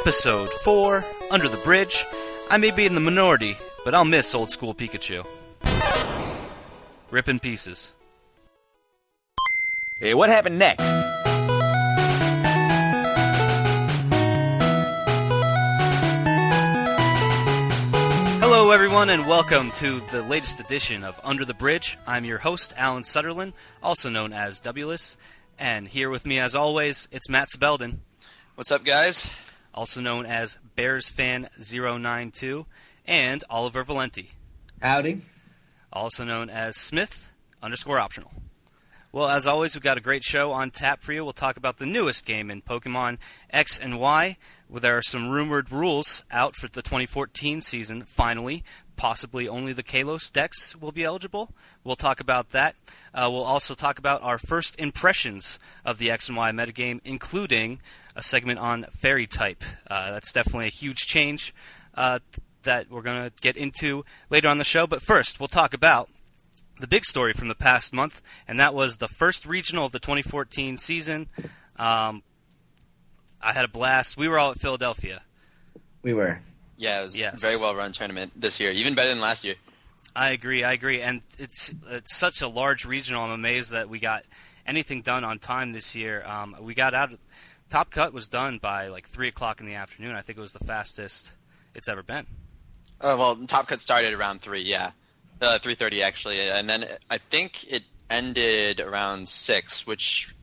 Episode 4, Under the Bridge. I may be in the minority, but I'll miss old school Pikachu. Rip in pieces. Hey, what happened next? Hello everyone and welcome to the latest edition of Under the Bridge. I'm your host, Alan Sutterlin, also known as Dubulous. And here with me as always, it's Matt Sybeldon. What's up, guys? Also known as BearsFan092, and Oliver Valenti. Howdy. Also known as Smith_optional. Well, as always, we've got a great show on tap for you. We'll talk about the newest game in Pokémon X and Y. There are some rumored rules out for the 2014 season, finally. Possibly only the Kalos decks will be eligible. We'll talk about that. We'll also talk about our first impressions of the X and Y metagame, including a segment on Fairy type. That's definitely a huge change that we're going to get into later on the show. But first, we'll talk about the big story from the past month, and that was the first regional of the 2014 season. I had a blast. We were all at Philadelphia. We were. Yeah, it was a very well-run tournament this year, even better than last year. I agree, and it's such a large regional. I'm amazed that we got anything done on time this year. We got out. Top Cut was done by like 3 o'clock in the afternoon. I think it was the fastest it's ever been. Oh, well, Top Cut started around 3, yeah. 3:30, actually. And then I think it ended around 6, which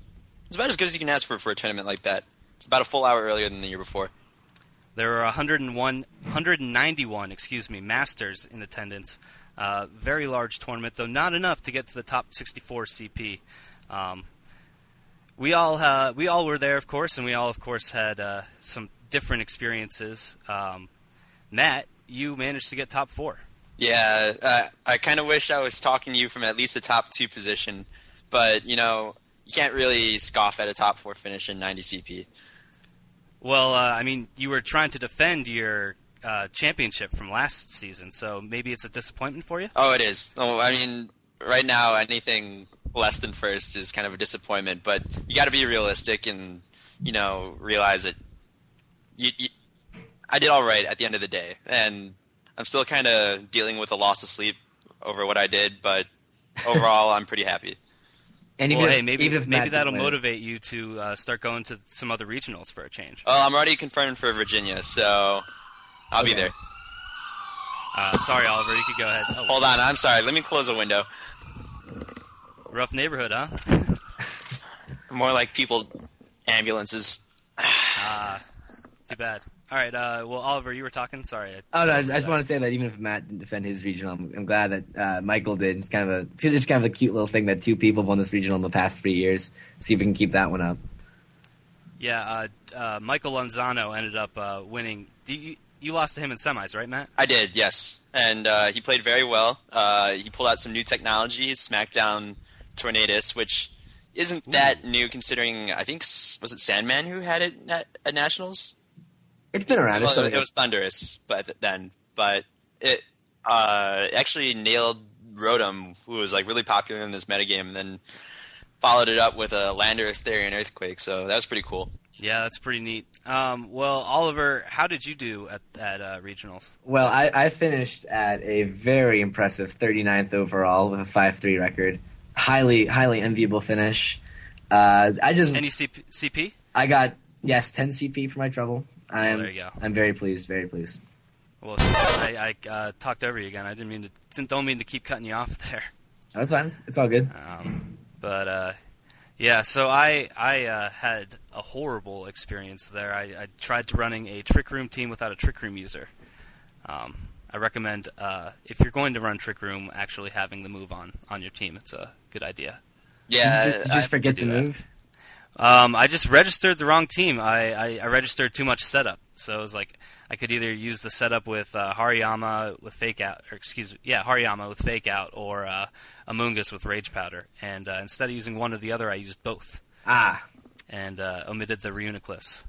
is about as good as you can ask for a tournament like that. It's about a full hour earlier than the year before. There were 191 masters in attendance. Very large tournament, though not enough to get to the top 64 CP. We all were there, of course, and we all, of course, had some different experiences. Matt, you managed to get top 4. Yeah, I kind of wish I was talking to you from at least a top 2 position, but, you can't really scoff at a top 4 finish in 90 CP. Well, you were trying to defend your championship from last season, so maybe it's a disappointment for you? Oh, it is. Oh, right now, anything less than first is kind of a disappointment, but you got to be realistic and, realize that I did all right at the end of the day, and I'm still kind of dealing with a loss of sleep over what I did, but overall, I'm pretty happy. And maybe that'll motivate you to start going to some other regionals for a change. Well, I'm already confirmed for Virginia, so I'll be there. Sorry, Oliver, you could go ahead. Oh. Hold on, I'm sorry. Let me close a window. Rough neighborhood, huh? More like ambulances. Too bad. All right, well, Oliver, you were talking? Sorry. No, I just want to say that even if Matt didn't defend his regional, I'm glad that Michael did. It's kind of a cute little thing that 2 people won this regional in the past 3 years. See if we can keep that one up. Yeah, Michael Lanzano ended up winning. You lost to him in semis, right, Matt? I did, yes. And he played very well. He pulled out some new technology, Smackdown Tornadus, which isn't that new considering, I think, was it Sandman who had it at Nationals? It's been around. Well, it was Thunderous but it actually nailed Rotom, who was really popular in this metagame, and then followed it up with a Landorus, Therian, Earthquake, so that was pretty cool. Yeah, that's pretty neat. Well, Oliver, how did you do at regionals? Well, I finished at a very impressive 39th overall with a 5-3 record. Highly enviable finish. Any CP? I got 10 CP for my trouble. There you go. I'm very pleased. Very pleased. Well, I talked over you again. I don't mean to keep cutting you off there. Oh, it's fine. It's all good. So I had a horrible experience there. I tried to running a Trick Room team without a Trick Room user. I recommend if you're going to run Trick Room, actually having the move on your team. It's a good idea. Yeah, did you just forget the move? I just registered the wrong team. I registered too much setup, so it was like I could either use the setup with Hariyama with Fake Out, Hariyama with Fake Out, or Amoonguss with Rage Powder. And instead of using one or the other, I used both. And omitted the Reuniclus.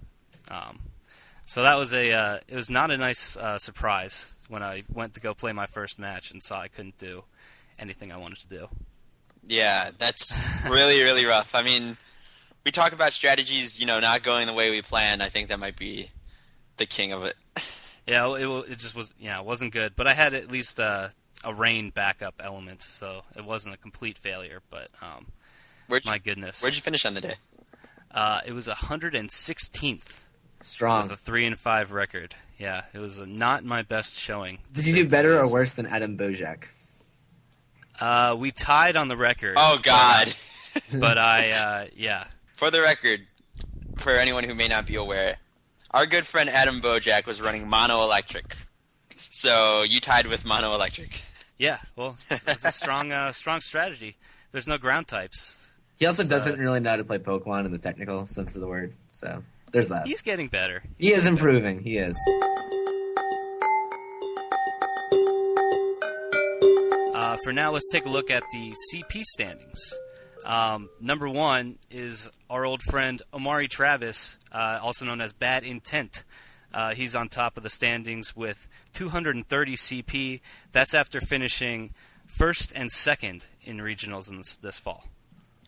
So that was it was not a nice surprise when I went to go play my first match and saw I couldn't do anything I wanted to do. Yeah, that's really, really rough. I mean, we talk about strategies, not going the way we planned. I think that might be the king of it. Yeah, it just was. Yeah, it wasn't good. But I had at least a rain backup element, so it wasn't a complete failure. But my goodness, Where'd you finish on the day? it was 116th Strong. with a 3-5 record. Yeah, it was not my best showing. Did you do better or worse than Adam Bojak? We tied on the record. Oh God! But yeah. For the record, for anyone who may not be aware, our good friend Adam Bojak was running mono electric. So you tied with mono electric. Yeah, well, it's a strong strategy. There's no ground types. He also doesn't really know how to play Pokemon in the technical sense of the word. So there's that. He's getting better. He is improving. He is. For now, let's take a look at the CP standings. Number 1 is our old friend Omari Travis, also known as Bad Intent. He's on top of the standings with 230 CP. That's after finishing first and second in regionals in this fall.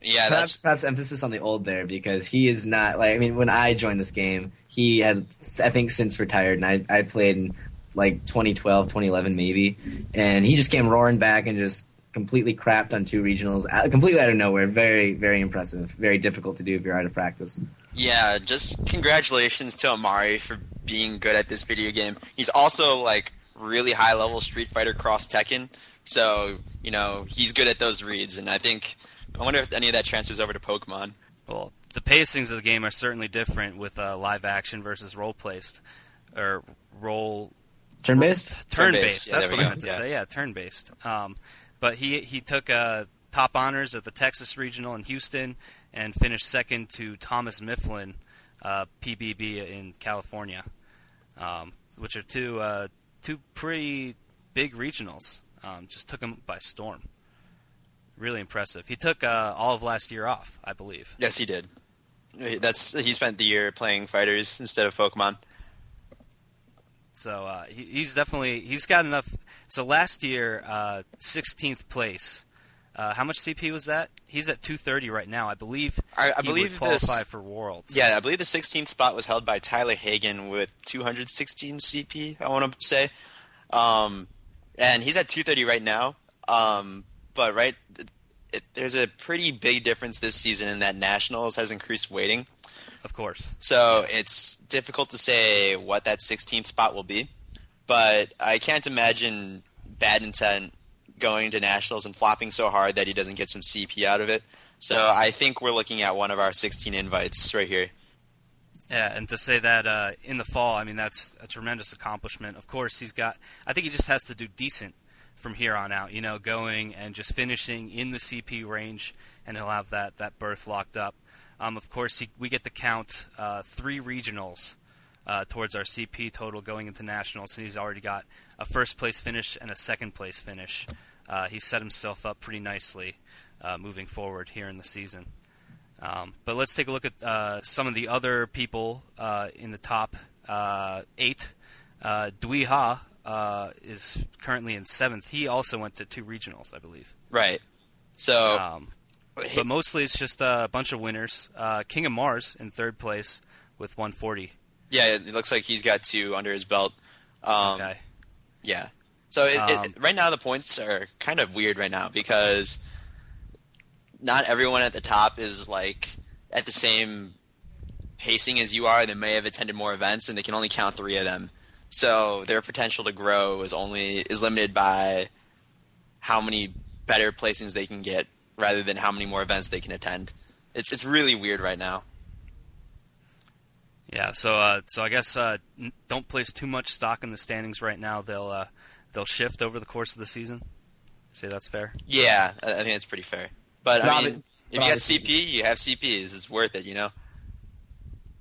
Yeah, perhaps emphasis on the old there, because he is not like, I mean, when I joined this game, he had, I think, since retired, and I played in like 2012, 2011 maybe, and he just came roaring back and just completely crapped on 2 regionals, completely out of nowhere. Very, very impressive. Very difficult to do if you're out of practice. Yeah, just congratulations to Omari for being good at this video game. He's also like really high level Street Fighter Cross Tekken, so he's good at those reads, and I wonder if any of that transfers over to Pokemon. Well, the pacings of the game are certainly different with live action versus role-based, or role... Turn-based? Turn-based, Yeah, that's what I meant to say, yeah, turn-based. But he took top honors at the Texas Regional in Houston and finished second to Thomas Mifflin, PBB in California, which are two pretty big regionals. Just took him by storm. Really impressive. He took all of last year off, I believe. Yes, he did. He spent the year playing fighters instead of Pokemon. So he's got enough. So last year, 16th place. How much CP was that? He's at 230 right now. I believe he would qualify for Worlds. Yeah, I believe the 16th spot was held by Tyler Hagen with 216 CP, I want to say. And he's at 230 right now. But there's a pretty big difference this season in that Nationals has increased weighting. Of course. So it's difficult to say what that 16th spot will be. But I can't imagine Bad Intent going to Nationals and flopping so hard that he doesn't get some CP out of it. So I think we're looking at one of our 16 invites right here. Yeah, and to say that in the fall, I mean, that's a tremendous accomplishment. Of course, I think he just has to do decent from here on out, going and just finishing in the CP range, and he'll have that berth locked up. Of course, we get to count 3 regionals towards our CP total going into Nationals, and he's already got a first-place finish and a second-place finish. He set himself up pretty nicely moving forward here in the season. But let's take a look at some of the other people in the top 8. Dui Ha is currently in 7th. He also went to 2 regionals, I believe. Right. So... but mostly it's just a bunch of winners. King of Mars in 3rd place with 140. Yeah, it looks like he's got 2 under his belt. Okay. Yeah. So right now the points are kind of weird right now because not everyone at the top is like at the same pacing as you are. They may have attended more events, and they can only count 3 of them. So their potential to grow is limited by how many better placings they can get, rather than how many more events they can attend. It's really weird right now. Yeah, so I guess don't place too much stock in the standings right now. They'll shift over the course of the season. Say that's fair? Yeah, I think that's pretty fair. But I mean, if you got CP, you have CPs. It's worth it, Yeah,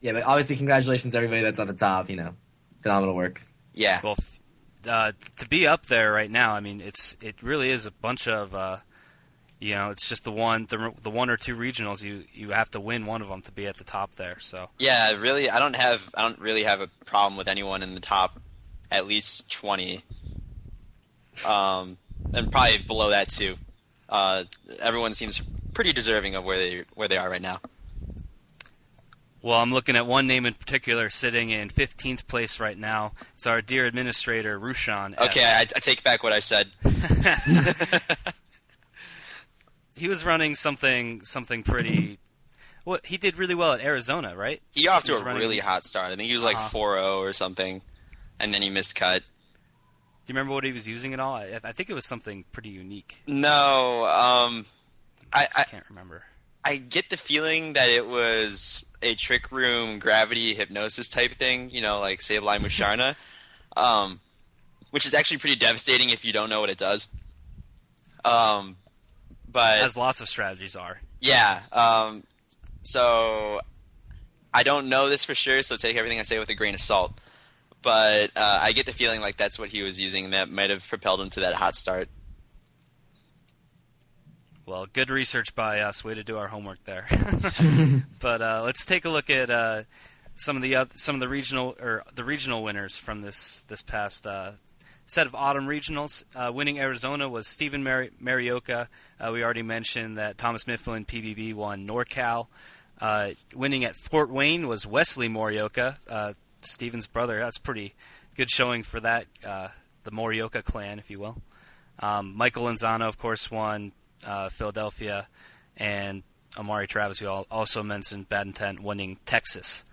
but obviously, congratulations to everybody that's at the top. Phenomenal work. Yeah. Well, to be up there right now, I mean, it really is a bunch of. It's just the one or 2 regionals. You have to win one of them to be at the top there. So yeah, really, I don't really have a problem with anyone in the top at least 20, and probably below that too. Everyone seems pretty deserving of where they are right now. Well, I'm looking at one name in particular sitting in 15th place right now. It's our dear administrator, Rushan S. Okay, I take back what I said. He was running something pretty... Well, he did really well at Arizona, right? He got off to was a running- really hot start. I think he was like 4-0 or something, and then he missed cut. Do you remember what he was using at all? I think it was something pretty unique. No, I can't remember. I get the feeling that it was a trick room gravity hypnosis type thing, like Sybeldon with Sharna, which is actually pretty devastating if you don't know what it does. But As lots of strategies are. yeah, so I don't know this for sure, so take everything I say with a grain of salt. But I get the feeling like that's what he was using, and that might have propelled him to that hot start. Well, good research by us. Way to do our homework there. But let's take a look at some of the regional winners from this past set of autumn regionals. Winning Arizona was Stephen Marioka. We already mentioned that Thomas Mifflin PBB won NorCal. Winning at Fort Wayne was Wesley Morioka, Stephen's brother. That's pretty good showing for that, the Morioka clan, if you will. Michael Lanzano, of course, won Philadelphia, and Amari Travis, who also mentioned Bad Intent, winning Texas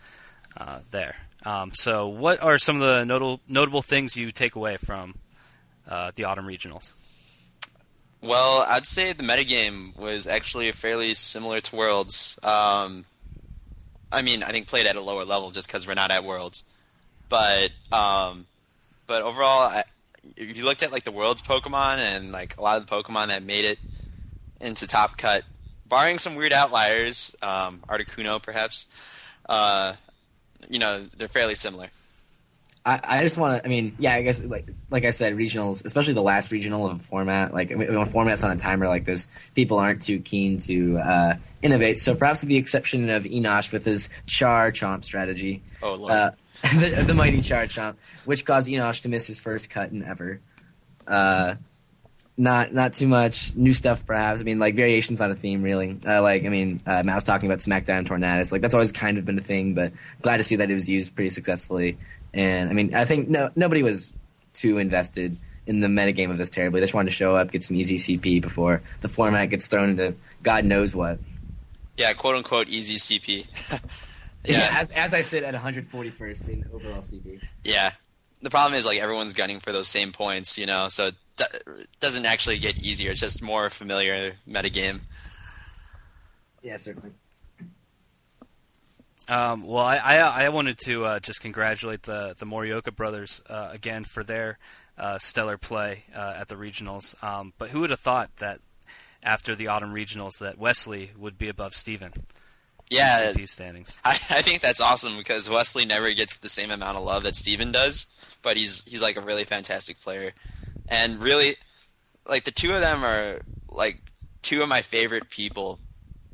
there. So what are some of the notable things you take away from the autumn regionals? Well, I'd say the metagame was actually fairly similar to Worlds. I think played at a lower level just because we're not at Worlds. But overall, if you looked at like the Worlds Pokemon and like a lot of the Pokemon that made it into Top Cut, barring some weird outliers, Articuno perhaps, they're fairly similar. I just want to, I guess, like I said, regionals, especially the last regional of a format, when a format's on a timer like this, people aren't too keen to innovate. So perhaps with the exception of Enosh with his Char Chomp strategy. Oh, Lord. The mighty Char Chomp, which caused Enosh to miss his first cut in ever. Not too much new stuff, perhaps. Variations on a theme, really. Matt was talking about Smackdown Tornadus. That's always kind of been a thing, but glad to see that it was used pretty successfully. And, I think nobody was too invested in the metagame of this terribly. They just wanted to show up, get some easy CP before the format gets thrown into God knows what. Yeah, quote-unquote easy CP. Yeah, as I sit at 141st in overall CP. Yeah. The problem is, everyone's gunning for those same points, so it doesn't actually get easier. It's just more familiar metagame. Yeah, certainly. Well, I wanted to just congratulate the Morioka brothers again for their stellar play at the regionals. But who would have thought that after the autumn regionals that Wesley would be above Steven? Yeah, in CP standings. I think that's awesome because Wesley never gets the same amount of love that Steven does, but he's a really fantastic player, and really, the two of them are two of my favorite people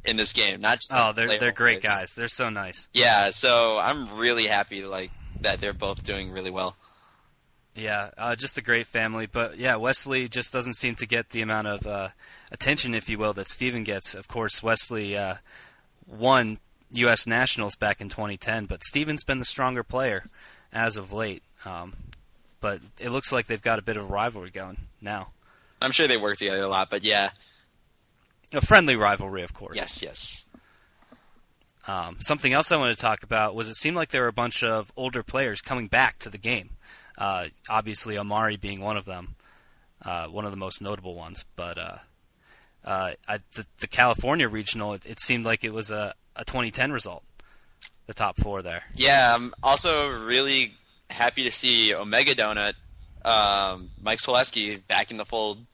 in this game. Not just they're great guys. They're so nice. Yeah, so I'm really happy that they're both doing really well. Yeah, just a great family. But yeah, Wesley just doesn't seem to get the amount of attention, if you will, that Steven gets. Of course, Wesley won U.S. Nationals back in 2010, but Steven's been the stronger player as of late. But it looks like they've got a bit of a rivalry going now. I'm sure they work together a lot, but yeah. A friendly rivalry, of course. Yes. Something else I wanted to talk about was it seemed like there were a bunch of older players coming back to the game. Obviously, Amari being one of them, one of the most notable ones. But the California regional, it seemed like it was a 2010 result, the top four there. Yeah, I'm also really happy to see Omega Donut, Mike Selesky, back in the fold.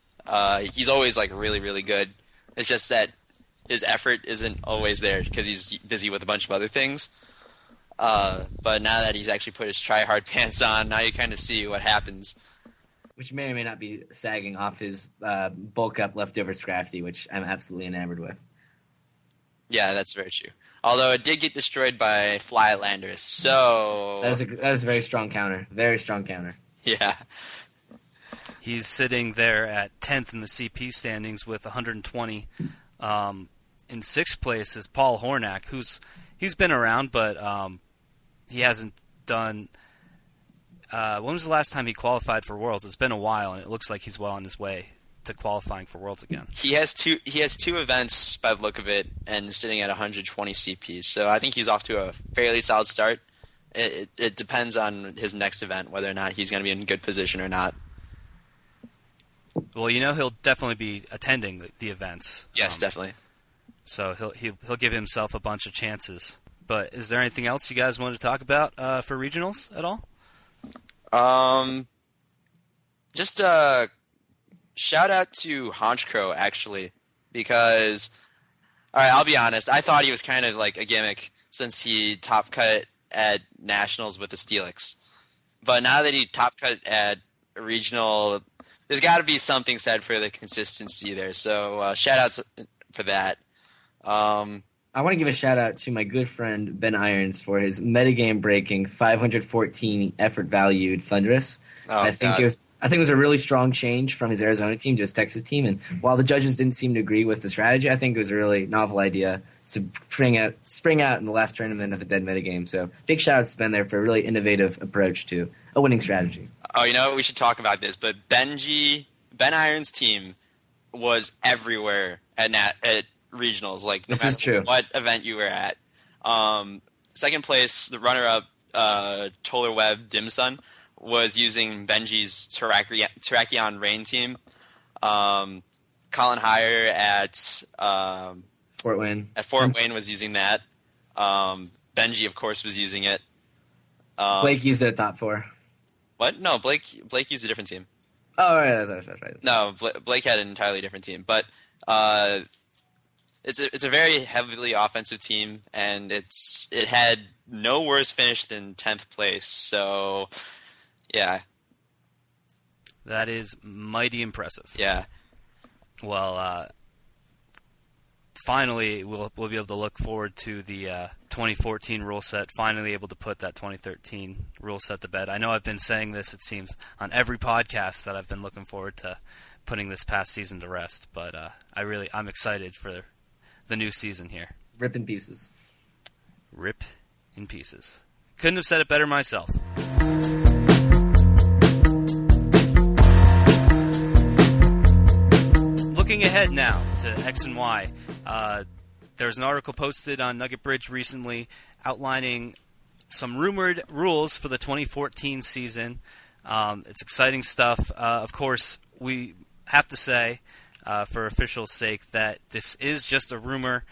He's always really, really good. It's just that his effort isn't always there because he's busy with a bunch of other things. But now that he's actually put his try-hard pants on, now you kind of see what happens. Which may or may not be sagging off his bulk-up leftover Scrafty, which I'm absolutely enamored with. Yeah, that's very true. Although it did get destroyed by Fly Landorus, so... That was a very strong counter. Very strong counter. Yeah. He's sitting there at 10th in the CP standings with 120. In 6th place is Paul Hornack, who's He's been around, but he hasn't done. When was the last time he qualified for Worlds? It's been a while, and it looks like he's well on his way to qualifying for Worlds again. He has two events by the look of it, and sitting at 120 CP. So I think he's off to a fairly solid start. It depends on his next event whether or not he's going to be in good position or not. Well, he'll definitely be attending the events. Yes, definitely. So he'll give himself a bunch of chances. But is there anything else you guys want to talk about for regionals at all? Just shout out to Honchcrow, actually, because, all right, I'll be honest, I thought he was kind of like a gimmick since he top cut at Nationals with the Steelix. But now that he top cut at regional, there's got to be something said for the consistency there. So shout outs for that. I want to give a shout out to my good friend Ben Irons for his metagame breaking 514 effort valued Thunderous. I think it was a really strong change from his Arizona team to his Texas team. And while the judges didn't seem to agree with the strategy, I think it was a really novel idea to spring out in the last tournament of a dead metagame. So big shout out to Ben there for a really innovative approach to a winning strategy. Oh, we should talk about this, but Ben Irons' team was everywhere at regionals, like no matter what event you were at. Second place, the runner-up, Toller Webb Dimsun, was using Benji's Terrakion Rain team. Colin Heyer at Fort Wayne. At Fort Wayne was using that. Benji, of course, was using it. Blake used it at top 4. What? No, Blake used a different team. Oh, right, that's right. No, Blake had an entirely different team, but it's a very heavily offensive team, and it had no worse finish than 10th place. So, yeah, that is mighty impressive. Yeah. Well, finally, we'll be able to look forward to the 2014 rule set. Finally, able to put that 2013 rule set to bed. I know I've been saying this, it seems, on every podcast that I've been looking forward to putting this past season to rest. But I'm excited for the new season here. Rip in pieces. Rip in pieces. Couldn't have said it better myself. Looking ahead now to X and Y, there's an article posted on Nugget Bridge recently outlining some rumored rules for the 2014 season. It's exciting stuff. Of course, we have to say, for official sake, that this is just a rumor.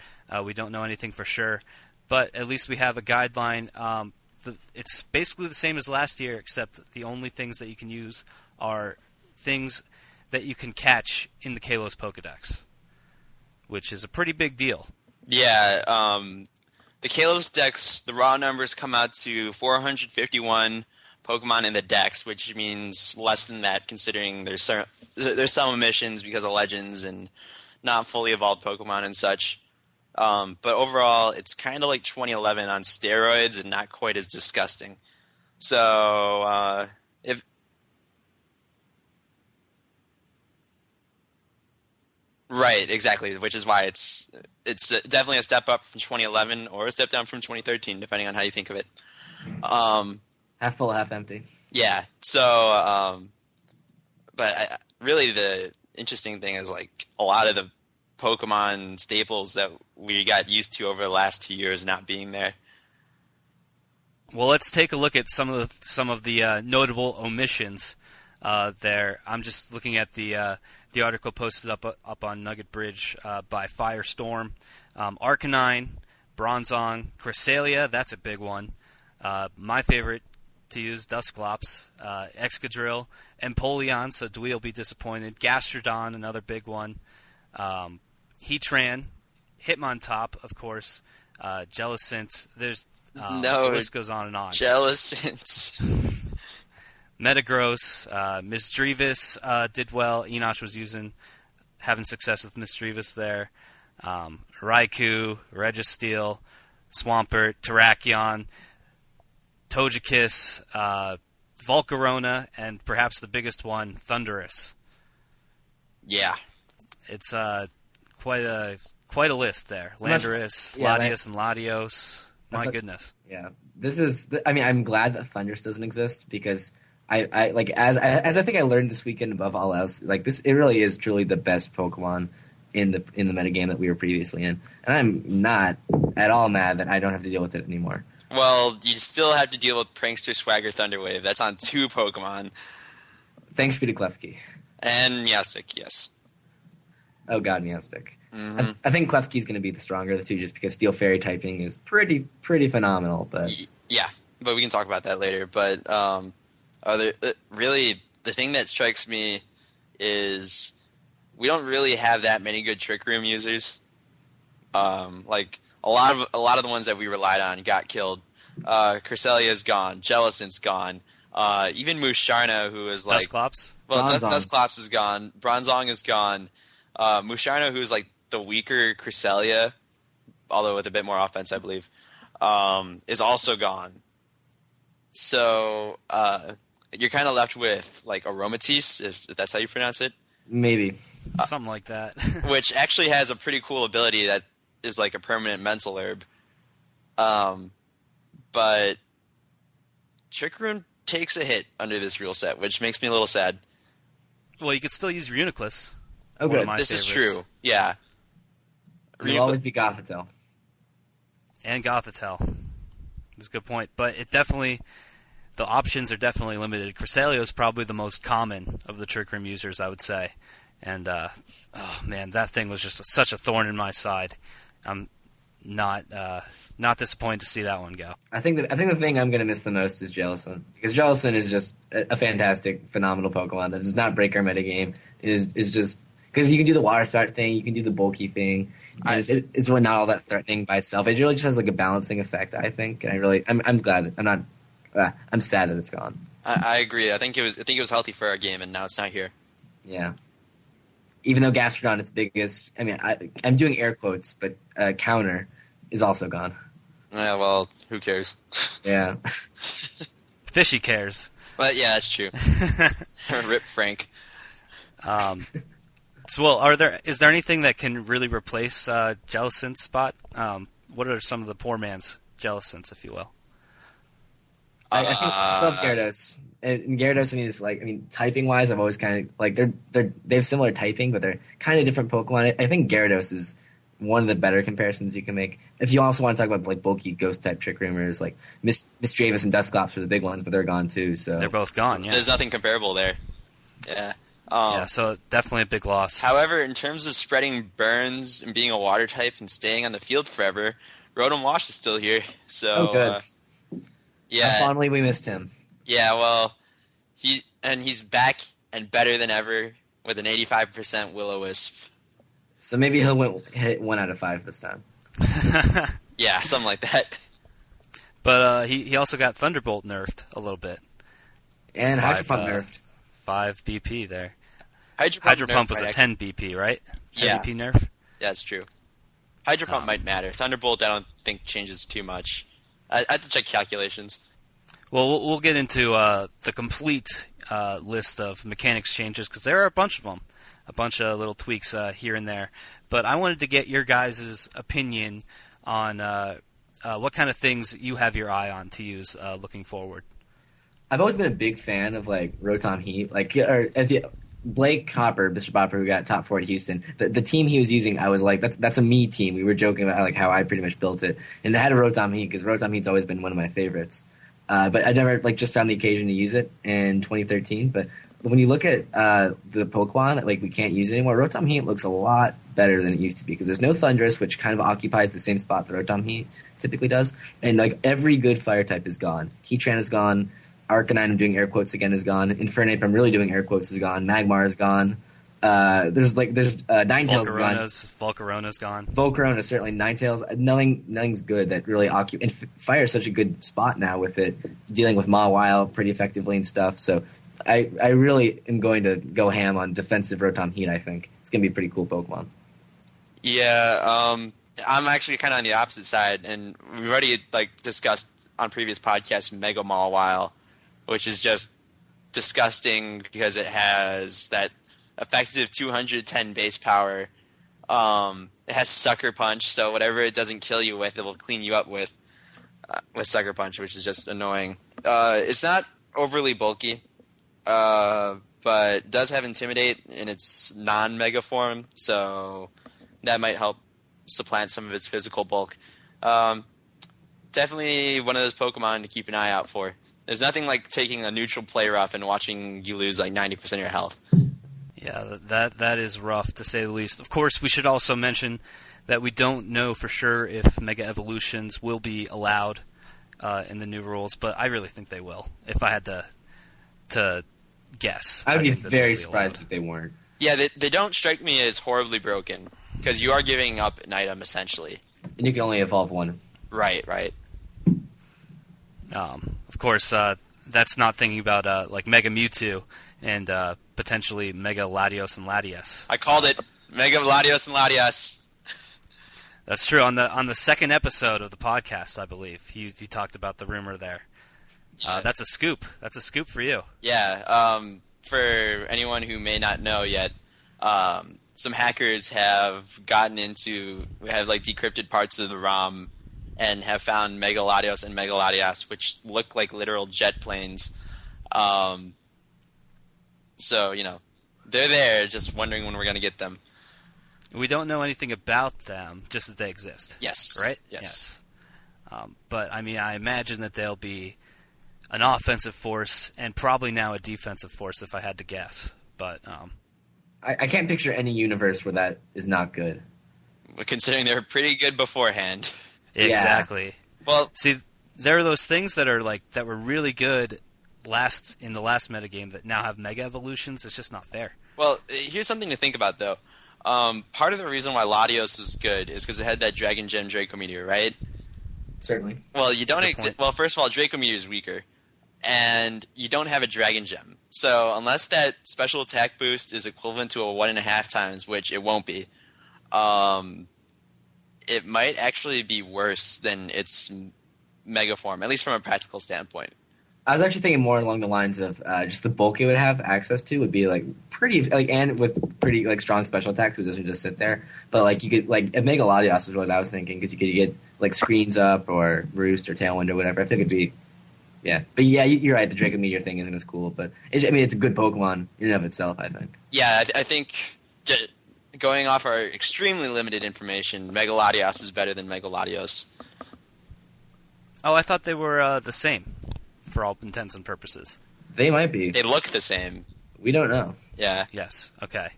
We don't know anything for sure, but at least we have a guideline. It's basically the same as last year, except the only things that you can use are things that you can catch in the Kalos Pokedex, which is a pretty big deal. Yeah, the Kalos Dex, the raw numbers come out to 451 Pokemon in the Dex, which means less than that, considering there's some omissions because of Legends and not fully evolved Pokemon and such. But overall, it's kind of like 2011 on steroids and not quite as disgusting. So, Right, exactly, which is why it's definitely a step up from 2011 or a step down from 2013, depending on how you think of it. Half full, half empty. Yeah, so, but really the interesting thing is, like, a lot of the Pokemon staples that we got used to over the last 2 years not being there. Well, let's take a look at some of the notable omissions there. I'm just looking at the article posted up on Nugget Bridge by Firestorm. Arcanine, Bronzong, Cresselia, that's a big one. My favorite to use, Dusclops, Excadrill, Empoleon, so Dewey will be disappointed. Gastrodon, another big one. Heatran, Hitmontop, of course. Jellicent, there's the list goes on and on. Jellicent. Metagross, Misdreavus did well. Enosh was having success with Misdreavus there. Raikou, Registeel, Swampert, Terrakion, Togekiss, Volcarona, and perhaps the biggest one, Thunderous. Yeah. It's quite a list there. Landorus, Latios, and Latios. My goodness. Yeah, this is. I mean, I'm glad that Thundurus doesn't exist because I like as I think I learned this weekend above all else. Like this, it really is truly the best Pokemon in the metagame that we were previously in, and I'm not at all mad that I don't have to deal with it anymore. Well, you still have to deal with Prankster Swagger Thunderwave. That's on 2 Pokemon. Thanks be to Klefki. And Meowstic, yes. Oh god, Meowstic. Mm-hmm. I think Klefki's going to be the stronger of the two, just because Steel Fairy typing is pretty phenomenal. But yeah, but we can talk about that later. But really, the thing that strikes me is we don't really have that many good Trick Room users. Like a lot of the ones that we relied on got killed. Cresselia gone. Jellicent's gone. Even Musharna, who is like Dusclops? Well, Dusclops is gone. Bronzong is gone. Musharna, who's like the weaker Cresselia, although with a bit more offense, I believe, is also gone. So you're kind of left with like Aromatisse, if that's how you pronounce it. maybe Something like that. Which actually has a pretty cool ability that is like a permanent mental herb. But Trick Room takes a hit under this rule set, which makes me a little sad. Well, you could still use Reuniclus. Oh, One of good. my This favorites. is true. Yeah. It'll always be Gothitelle. And Gothitelle. That's a good point. But it definitely, the options are definitely limited. Cresselia is probably the most common of the Trick Room users, I would say. And, oh man, that thing was just such a thorn in my side. I'm not disappointed to see that one go. I think the thing I'm going to miss the most is Jellicent, because Jellicent is just a fantastic, phenomenal Pokemon that does not break our metagame. It is just because you can do the Water Spout thing, you can do the bulky thing. It's really not all that threatening by itself. It really just has like a balancing effect, I think. And I'm glad I'm sad that it's gone. I agree. I think it was healthy for our game, and now it's not here. Yeah. Even though Gastrodon is biggest, I mean, I'm doing air quotes, but counter is also gone. Yeah, well, who cares? Yeah. Fishy cares. But yeah, that's true. Rip Frank. So, well, is there anything that can really replace Jellicent's spot? What are some of the poor man's Jellicents, if you will? I think I still have Gyarados. And Gyarados, typing wise, I've always kind of like they have similar typing, but they're kind of different Pokemon. I think Gyarados is one of the better comparisons you can make. If you also want to talk about like bulky ghost type Trick Roomers, like Misdreavus and Dusclops are the big ones, but they're gone too. So They're both gone. Yeah. There's nothing comparable there. Yeah. Yeah. So definitely a big loss. However, in terms of spreading burns and being a water type and staying on the field forever, Rotom Wash is still here. So good. Yeah. How fondly we missed him. Yeah, well, he's back and better than ever with an 85% Will-O-Wisp. So maybe he'll hit 1 out of 5 this time. Yeah, something like that. But he also got Thunderbolt nerfed a little bit. And Hydro Pump nerfed. 5 BP there. Hydro Pump was a 10 BP, right? 10 Yeah. BP nerf? Yeah, that's true. Hydro Pump might matter. Thunderbolt, I don't think changes too much. I have to check calculations. Well, we'll get into the complete list of mechanics changes, because there are a bunch of them. A bunch of little tweaks here and there. But I wanted to get your guys' opinion on what kind of things you have your eye on to use looking forward. I've always been a big fan of like Rotom Heat, Blake Hopper, Mr. Bopper, who got top 4 at Houston. The team he was using, I was like, that's a me team. We were joking about like how I pretty much built it, and it had a Rotom Heat because Rotom Heat's always been one of my favorites. But I never just found the occasion to use it in 2013. But when you look at the Pokemon that we can't use anymore, Rotom Heat looks a lot better than it used to be because there's no Thundurus, which kind of occupies the same spot that Rotom Heat typically does, and every good fire type is gone. Heatran is gone. Arcanine, I'm doing air quotes again, is gone. Infernape, I'm really doing air quotes, is gone. Magmar is gone. There's Ninetales is gone. Volcarona's gone. Volcarona, certainly. Ninetales, nothing's good that really occupies. And fire is such a good spot now with it, dealing with Mawile pretty effectively and stuff. So I really am going to go ham on defensive Rotom Heat, I think. It's going to be a pretty cool Pokemon. Yeah, I'm actually kind of on the opposite side, and we've already discussed on previous podcasts Mega Mawile, which is just disgusting because it has that effective 210 base power. It has Sucker Punch, so whatever it doesn't kill you with, it will clean you up with. with Sucker Punch, which is just annoying. It's not overly bulky, but does have Intimidate in its non-mega form, so that might help supplant some of its physical bulk. Definitely one of those Pokemon to keep an eye out for. There's nothing like taking a neutral play rough and watching you lose like 90% of your health. Yeah, that is rough, to say the least. Of course, we should also mention that we don't know for sure if Mega Evolutions will be allowed in the new rules, but I really think they will, if I had to guess. I would be think that very they'll be surprised allowed. if they weren't. Yeah, they don't strike me as horribly broken, because you are giving up an item, essentially. And you can only evolve one. Right. Of course, that's not thinking about like Mega Mewtwo and potentially Mega Latios and Latias. I called it Mega Latios and Latias. That's true. On the second episode of the podcast, I believe you talked about the rumor there. That's a scoop. That's a scoop for you. Yeah. For anyone who may not know yet, some hackers have decrypted parts of the ROM and have found Mega Latios and Mega Latias, which look like literal jet planes. So, they're there, just wondering when we're going to get them. We don't know anything about them, just that they exist. Yes. Right? Yes. But, I mean, I imagine that they'll be an offensive force and probably now a defensive force, if I had to guess. But I can't picture any universe where that is not good. Considering they were pretty good beforehand. exactly. Well, See, there are those things that are that were really good in the last metagame that now have Mega Evolutions. It's just not fair. Well, here's something to think about, though. Part of the reason why Latios is good is because it had that Dragon Gem Draco Meteor, right? Certainly. Well, you don't. That's a good point. Well, first of all, Draco Meteor is weaker, and you don't have a Dragon Gem. So unless that special attack boost is equivalent to a 1.5 times, which it won't be, it might actually be worse than its Mega form, at least from a practical standpoint. I was actually thinking more along the lines of just the bulk it would have access to would be pretty and with pretty strong special attacks, so it doesn't just sit there. But you could a Mega Latios is what I was thinking, because you could get screens up or roost or tailwind or whatever. I think it'd be But yeah, you're right. The Draco Meteor thing isn't as cool, but it's a good Pokemon in and of itself, I think. Yeah, I think going off our extremely limited information, Mega Latios is better than Mega Latios. Oh, I thought they were the same for all intents and purposes. They might be. They look the same. We don't know. Yeah. Yes. Okay.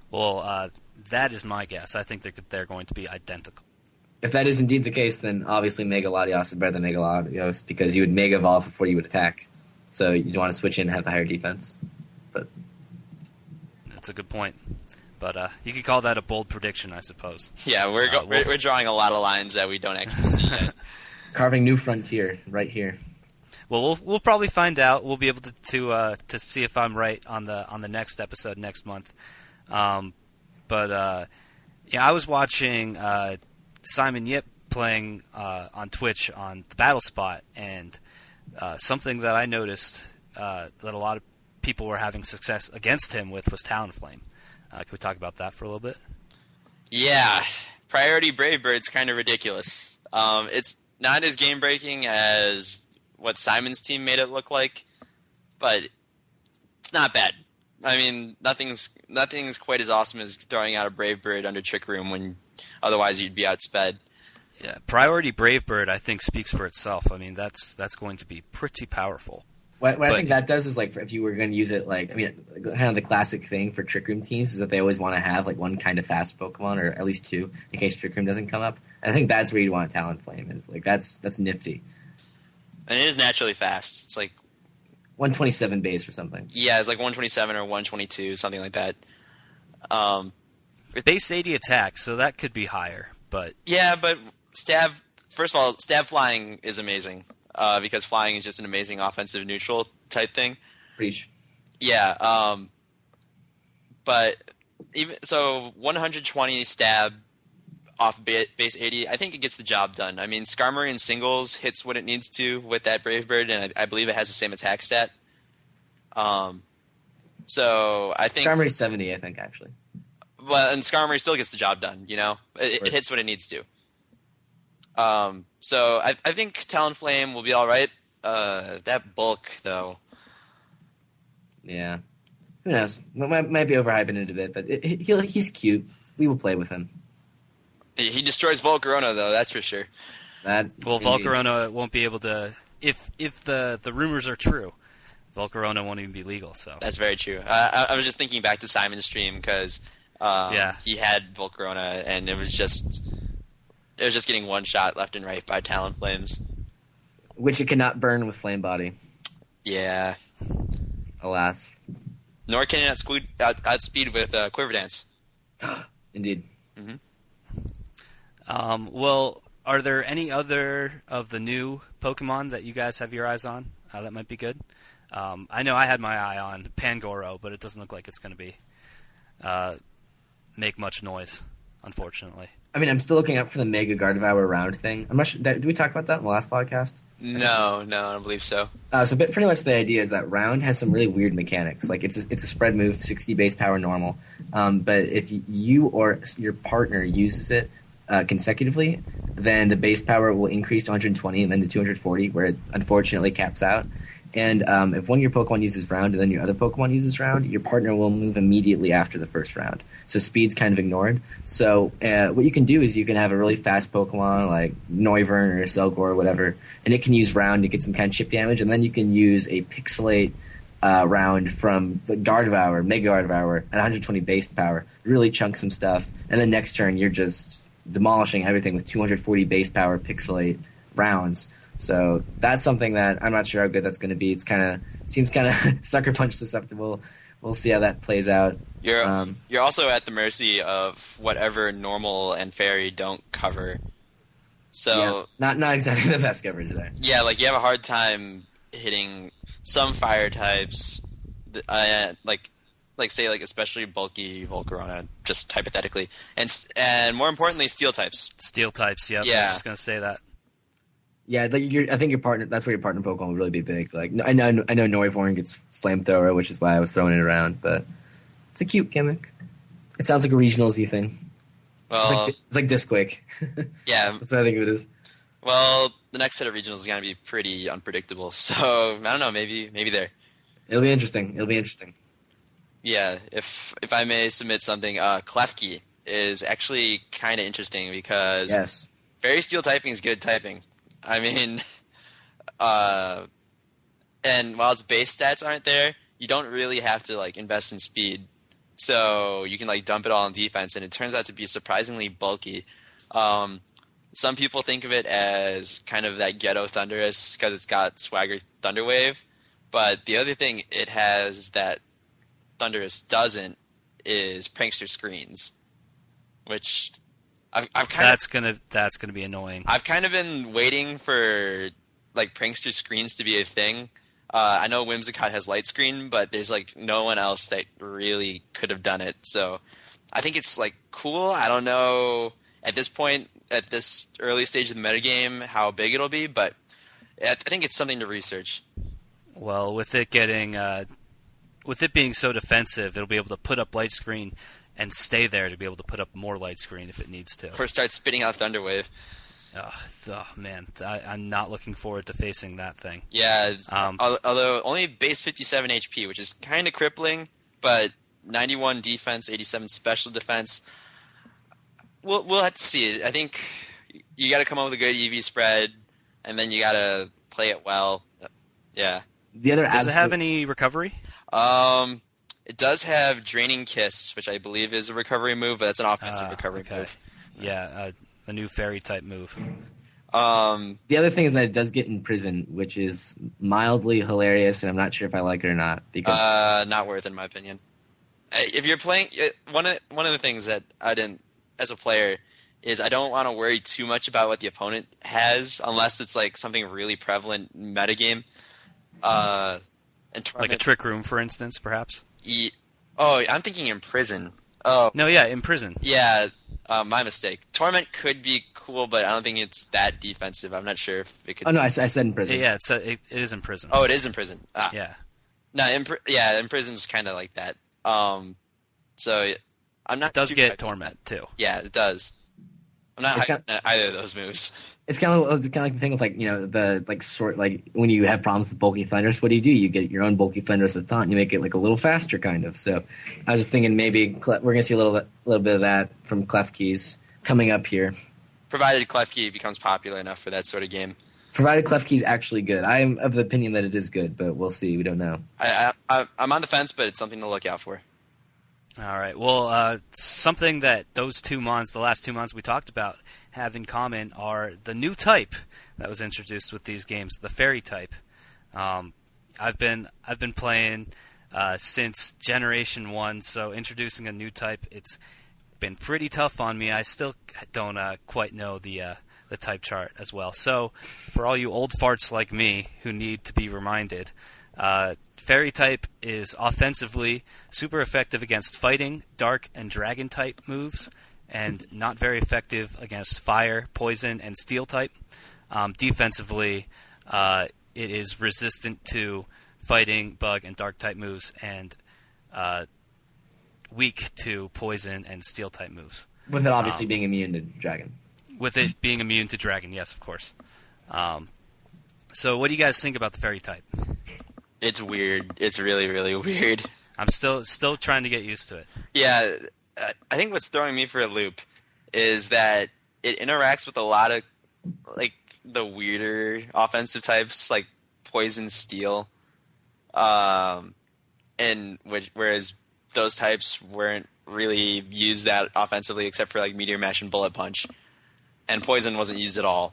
Well, that is my guess. I think they're going to be identical. If that is indeed the case, then obviously Mega Latios is better than Mega Latios, because you would Mega Evolve before you would attack. So you'd want to switch in and have a higher defense. But That's a good point. But you could call that a bold prediction, I suppose. Yeah, we're drawing a lot of lines that we don't actually see yet. carving new frontier right here. Well, we'll probably find out. We'll be able to see if I'm right on the next episode next month. I was watching Simon Yip playing on Twitch on the Battle Spot, and something that I noticed that a lot of people were having success against him with was Talonflame. Can we talk about that for a little bit? Yeah, Priority Brave Bird's kind of ridiculous. It's not as game-breaking as what Simon's team made it look like, but it's not bad. I mean, nothing's quite as awesome as throwing out a Brave Bird under Trick Room when otherwise you'd be outsped. Yeah, Priority Brave Bird, I think, speaks for itself. I mean, that's going to be pretty powerful. What I think that does is if you were going to use it, kind of the classic thing for Trick Room teams is that they always want to have one kind of fast Pokemon, or at least two, in case Trick Room doesn't come up. And I think that's where you'd want Talonflame. Is that's nifty. And it is naturally fast. It's 127 base or something. Yeah, it's 127 or 122, something like that. Base 80 attack, so that could be higher. But yeah, but Stab. First of all, Stab flying is amazing because flying is just an amazing offensive neutral type thing. Preach. Yeah, but even so, 120 Stab off base 80, I think it gets the job done. I mean, Skarmory in singles hits what it needs to with that Brave Bird, and I believe it has the same attack stat. So I think Skarmory's 70, I think, actually. Well, and Skarmory still gets the job done. It hits what it needs to. So I think Talonflame will be all right. That bulk though. Yeah. Who knows? Might be overhyping it a bit, but he's cute. We will play with him. He destroys Volcarona though, that's for sure. That Well, indeed. Volcarona won't be able to. If the rumors are true, Volcarona won't even be legal. So That's very true. I was just thinking back to Simon's stream because he had Volcarona and it was just getting one shot left and right by Talonflames. Which it cannot burn with Flame Body, Yeah. alas. Nor can it outspeed with Quiver Dance. Indeed. Well, are there any other of the new Pokemon that you guys have your eyes on that might be good? I know I had my eye on Pangoro, but it doesn't look like it's going to be make much noise, unfortunately. I mean, I'm still looking up for the Mega Gardevoir round thing. I'm not sure. Did we talk about that in the last podcast? No, I don't believe so. Pretty much the idea is that round has some really weird mechanics. Like it's a spread move, 60 base power normal. But if you or your partner uses it consecutively, then the base power will increase to 120 and then to 240, where it unfortunately caps out. And if one of your Pokemon uses round and then your other Pokemon uses round, your partner will move immediately after the first round. So speed's kind of ignored. So what you can do is you can have a really fast Pokemon like Noivern or Selgor or whatever, and it can use round to get some kind of chip damage, and then you can use a Pixelate round from the Gardevoir, Mega Gardevoir, at 120 base power, really chunk some stuff, and then next turn you're just demolishing everything with 240 base power Pixelate rounds. So that's something that I'm not sure how good that's going to be. Seems kind of Sucker Punch susceptible. We'll see how that plays out. You're also at the mercy of whatever normal and fairy don't cover. So yeah, not exactly the best coverage there. Yeah, like you have a hard time hitting some fire types, like say like especially bulky Volcarona, just hypothetically, and more importantly steel types. Steel types, yep. Yeah. I was just gonna say that. Yeah, I think your partner. That's where your partner Pokemon will really be big. Like I know Noivern gets Flamethrower, which is why I was throwing it around. But it's a cute gimmick. It sounds like a regional-y thing. Well, it's like Discquick. Yeah, that's what I think of it as. Well, the next set of regionals is going to be pretty unpredictable. So I don't know. Maybe there. It'll be interesting. Yeah, if I may submit something, Klefki is actually kind of interesting because Fairy Steel typing is good typing. I mean, and while its base stats aren't there, you don't really have to like invest in speed. So you can like dump it all on defense, and it turns out to be surprisingly bulky. Some people think of it as kind of that ghetto Thundurus because it's got Swagger Thunderwave, but the other thing it has that Thundurus doesn't is Prankster Screens, which that's gonna be annoying. I've kind of been waiting for like Prankster Screens to be a thing. I know Whimsicott has Light Screen, but there's like no one else that really could have done it. So I think it's like cool. I don't know at this point, at this early stage of the metagame, how big it'll be, but I think it's something to research. Well, with it being so defensive, it'll be able to put up Light Screen and stay there to be able to put up more Light Screen if it needs to. Or start spitting out Thunderwave. Oh man, I'm not looking forward to facing that thing. Yeah, although only base 57 HP, which is kind of crippling, but 91 defense, 87 special defense. We'll have to see it. I think you got to come up with a good EV spread, and then you got to play it well. Yeah. Does it have any recovery? It does have Draining Kiss, which I believe is a recovery move, but that's an offensive recovery move. Yeah, a new fairy type move. The other thing is that it does get Imprison, which is mildly hilarious, and I'm not sure if I like it or not. Because not worth it, in my opinion. If you're playing, one of the things that I didn't, as a player, is I don't want to worry too much about what the opponent has, unless it's like something really prevalent metagame. Like a Trick Room, for instance, perhaps? I'm thinking Imprison. Oh. No, yeah, Imprison. Yeah, my mistake. Torment could be cool, but I don't think it's that defensive. I'm not sure if it could... Oh, no, I said Imprison. Yeah, it is Imprison. Oh, it is Imprison. Ah. Yeah. No, Imprison's kind of like that. So, I'm not... It does get Torment, too. Yeah, it does. I'm not It's hyped on either of those moves. It's kind of like the thing with the sort like when you have problems with bulky thunders, what do? You get your own bulky thunders with taunt. You make it like a little faster, kind of. So I was just thinking maybe we're gonna see a little bit of that from Clef Keys coming up here. Provided Klefki becomes popular enough for that sort of game. Provided Clef Key's actually good. I am of the opinion that it is good, but we'll see. We don't know. I'm on the fence, but it's something to look out for. All right. Well, something that the last 2 months we talked about, have in common are the new type that was introduced with these games, the fairy type. I've been playing since Generation 1, so introducing a new type, it's been pretty tough on me. I still don't quite know the type chart as well. So for all you old farts like me who need to be reminded, Fairy type is offensively super effective against fighting, dark, and dragon type moves, and not very effective against fire, poison, and steel type. Defensively, it is resistant to fighting, bug, and dark type moves, and weak to poison and steel type moves. With it obviously being immune to dragon. With it being immune to dragon, yes, of course. So what do you guys think about the fairy type? It's weird. It's really, really weird. I'm still trying to get used to it. Yeah, I think what's throwing me for a loop is that it interacts with a lot of like the weirder offensive types, like poison, steel, and whereas those types weren't really used that offensively except for like meteor mash and bullet punch, and poison wasn't used at all.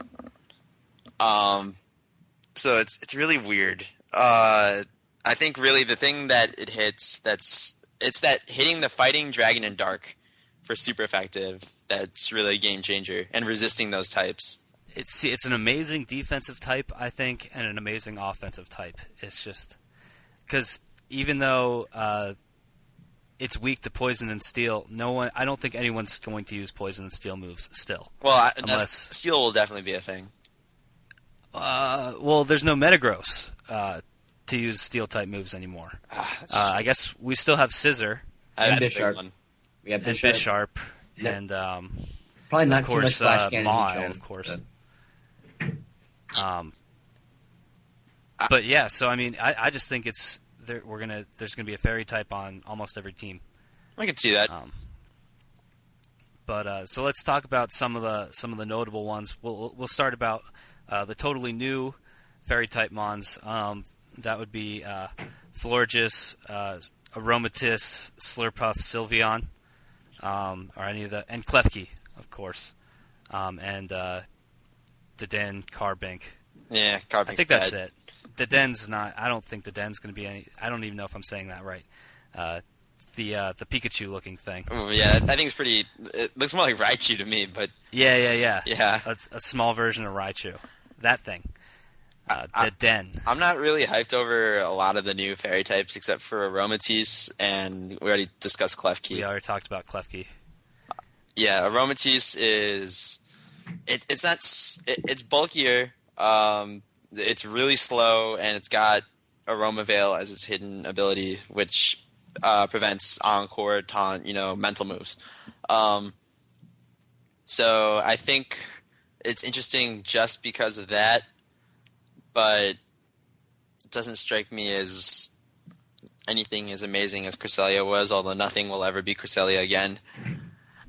So it's really weird. I think really the thing that it hits it's that hitting the fighting, dragon, and dark for super effective. That's really a game changer, and resisting those types. It's an amazing defensive type, I think, and an amazing offensive type. It's just because even though it's weak to poison and steel, I don't think anyone's going to use poison and steel moves still. Well, unless steel will definitely be a thing. Well, there's no Metagross to use steel type moves anymore. I guess we still have Scissor And that's a big Bisharp. one. We have and Bisharp. Bisharp, and Probably not of too much course Flash Cannon. Maw, of course. But yeah, so I mean, I just think there's gonna be a fairy type on almost every team. I can see that. So let's talk about some of the notable ones. We'll start about the totally new fairy type mons. That would be Florges, Aromatisse, Slurpuff, Sylveon, or any of and Klefki, of course, and Deden, Carbink. Yeah, Carbink's I think bad. that's it. Deden's not. I don't think Deden's going to be any. I don't even know if I'm saying that right. The Pikachu looking thing. Ooh, yeah, I think it's pretty. It looks more like Raichu to me, but Yeah. Yeah. A small version of Raichu. That thing. Deden. I'm not really hyped over a lot of the new fairy types except for Aromatisse, and we already discussed Klefki. We already talked about Klefki. Yeah, Aromatisse is it's bulkier. It's really slow, and it's got Aroma Veil as its hidden ability, which prevents Encore, Taunt, mental moves. So I think it's interesting just because of that, but it doesn't strike me as anything as amazing as Cresselia was, although nothing will ever be Cresselia again.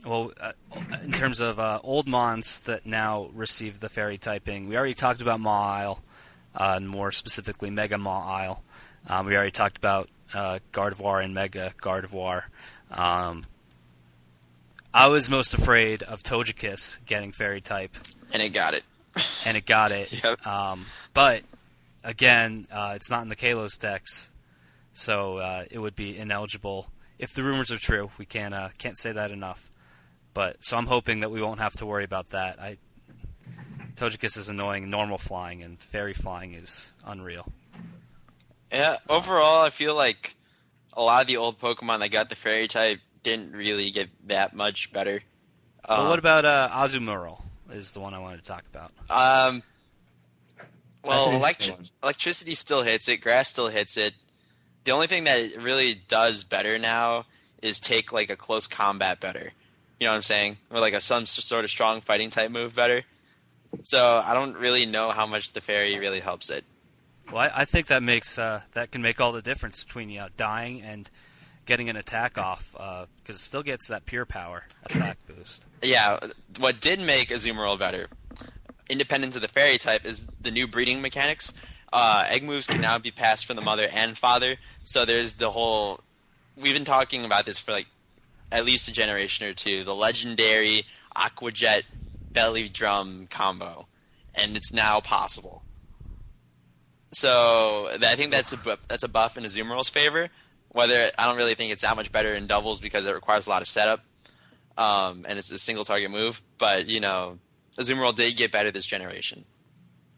Well, in terms of old Mons that now receive the fairy typing, we already talked about Maw-Isle, and more specifically Mega Maw-Isle. We already talked about Gardevoir and Mega Gardevoir. I was most afraid of Togekiss getting fairy type. And it got it. And it got it. Yep. But, again, it's not in the Kalos decks, so it would be ineligible. If the rumors are true, we can't say that enough. So I'm hoping that we won't have to worry about that. Togekiss is annoying, normal flying, and fairy flying is unreal. Yeah, overall, I feel like a lot of the old Pokemon that got the fairy type didn't really get that much better. Well, what about Azumarill is the one I wanted to talk about. Well, That's an interesting electricity still hits it. Grass still hits it. The only thing that it really does better now is take like a close combat better. You know what I'm saying? Or like some sort of strong fighting type move better. So I don't really know how much the fairy really helps it. Well, I think that that can make all the difference between dying and getting an attack off, because it still gets that pure power attack boost. Yeah, what did make Azumarill better, independent of the fairy type, is the new breeding mechanics. Egg moves can now be passed from the mother and father, so there's the whole... We've been talking about this for like at least a generation or two, the legendary Aqua Jet belly drum combo, and it's now possible. So I think that's a buff in Azumarill's favor. Whether I don't really think it's that much better in doubles because it requires a lot of setup, and it's a single target move. But Azumarill did get better this generation.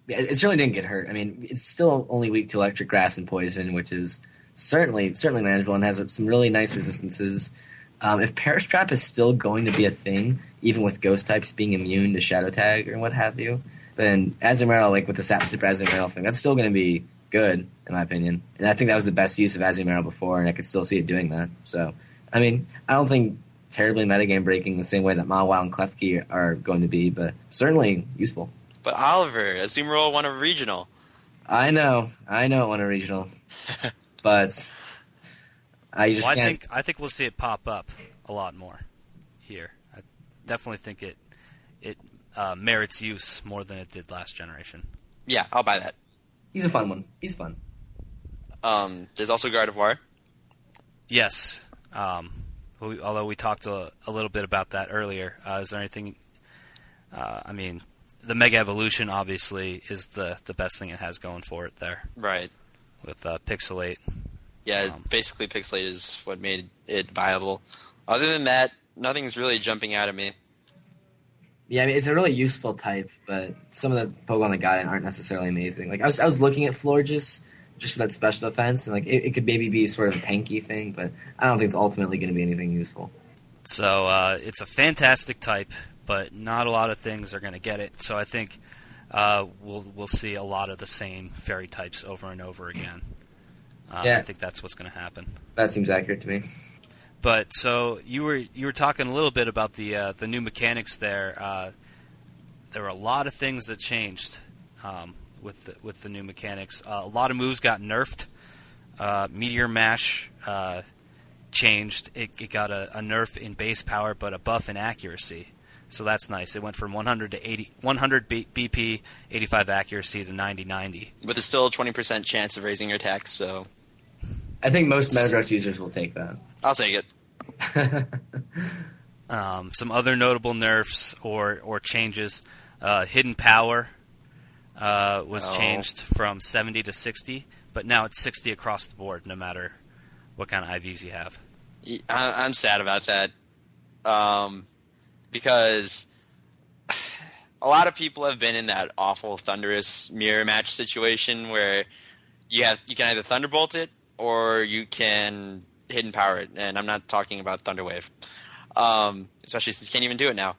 Yeah, it certainly didn't get hurt. I mean, it's still only weak to electric, grass, and poison, which is certainly manageable and has some really nice resistances. If Perish Trap is still going to be a thing, even with ghost types being immune to Shadow Tag or what have you, then Azumarill, like with the Sap Super Azumarill thing, that's still going to be good, in my opinion. And I think that was the best use of Azumarill before, and I could still see it doing that. So, I mean, I don't think terribly metagame breaking the same way that Mawile and Klefki are going to be, but certainly useful. But Oliver, Azumarill won a regional. I know it won a regional. But I just can't... I think we'll see it pop up a lot more here. I definitely think it merits use more than it did last generation. Yeah, I'll buy that. He's a fun one. He's fun. There's also Gardevoir. Yes. Although we talked a little bit about that earlier. Is there anything... I mean, the Mega Evolution, obviously, is the best thing it has going for it there. Right. With Pixelate. Yeah, basically Pixelate is what made it viable. Other than that, nothing's really jumping out at me. Yeah, I mean, it's a really useful type, but some of the Pokemon that got it aren't necessarily amazing. Like, I was looking at Florges just for that special defense, and like it could maybe be sort of a tanky thing, but I don't think it's ultimately going to be anything useful. So it's a fantastic type, but not a lot of things are going to get it. So I think we'll see a lot of the same fairy types over and over again. Yeah. I think that's what's going to happen. That seems accurate to me. But so you were talking a little bit about the new mechanics there. There were a lot of things that changed with the new mechanics. A lot of moves got nerfed. Meteor Mash changed. It got a nerf in base power, but a buff in accuracy. So that's nice. It went from 100 to 100 BP, 85 accuracy to 90/90. But there's still a 20% chance of raising your attack, so... I think most Metagross users will take that. I'll take it. Some other notable nerfs or changes. Hidden Power was changed from 70 to 60, but now it's 60 across the board, no matter what kind of IVs you have. I'm sad about that. Because a lot of people have been in that awful Thunderous mirror match situation where you can either Thunderbolt it or you can Hidden Power it, and I'm not talking about Thunderwave, especially since you can't even do it now.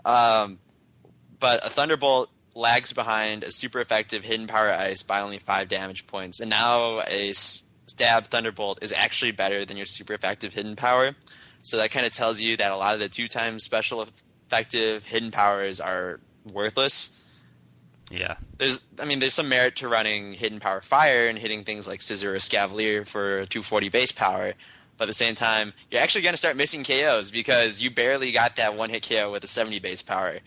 But a Thunderbolt lags behind a super effective Hidden Power Ice by only 5 damage points, and now a Stab Thunderbolt is actually better than your super effective Hidden Power. So that kind of tells you that a lot of the 2x special effective hidden powers are worthless. Yeah. There's some merit to running Hidden Power Fire and hitting things like Scissor or Scavalier for 240 base power, but at the same time, you're actually going to start missing KOs because you barely got that one-hit KO with a 70 base power.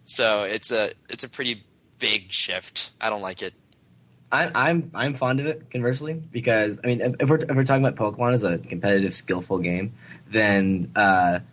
So it's a pretty big shift. I don't like it. I'm fond of it, conversely, because I mean, if we're talking about Pokemon as a competitive, skillful game, then I'm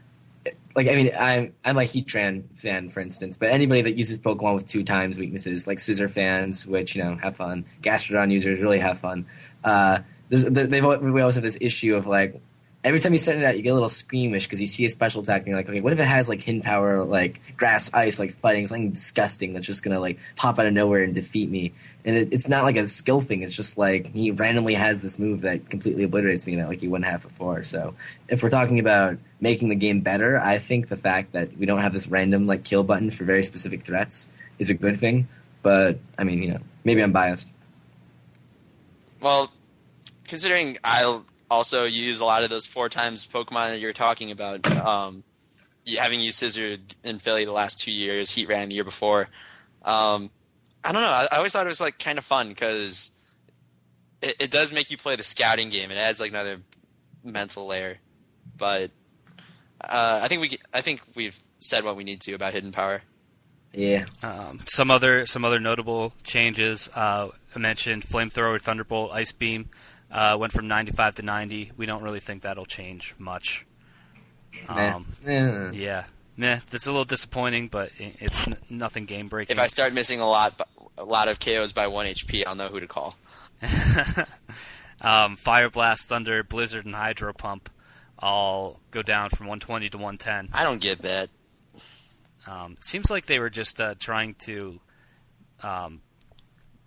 a Heatran fan, for instance, but anybody that uses Pokemon with 2x weaknesses, like Scissor fans, which have fun, Gastrodon users really have fun. We always have this issue of like every time you send it out, you get a little squeamish because you see a special attack and you're like, okay, what if it has like Hidden Power, like Grass, Ice, like fighting something disgusting that's just gonna like pop out of nowhere and defeat me? And it's not like a skill thing. It's just like he randomly has this move that completely obliterates me that like you wouldn't have before. So if we're talking about making the game better, I think the fact that we don't have this random like kill button for very specific threats is a good thing. But I mean, maybe I'm biased. Well, considering I'll also use a lot of those 4x Pokemon that you're talking about, having used Scissor in Philly the last 2 years, Heat ran the year before. I don't know. I always thought it was like kind of fun because it does make you play the scouting game. It adds like another mental layer. But I think we've said what we need to about hidden power. Yeah. Some other notable changes. I mentioned Flamethrower, Thunderbolt, Ice Beam went from 95 to 90. We don't really think that'll change much. Yeah. Meh. That's a little disappointing, but it's nothing game breaking. If I start missing a lot of KOs by 1 HP, I'll know who to call. Fire Blast, Thunder, Blizzard, and Hydro Pump all go down from 120 to 110. I don't get that. Seems like they were just trying to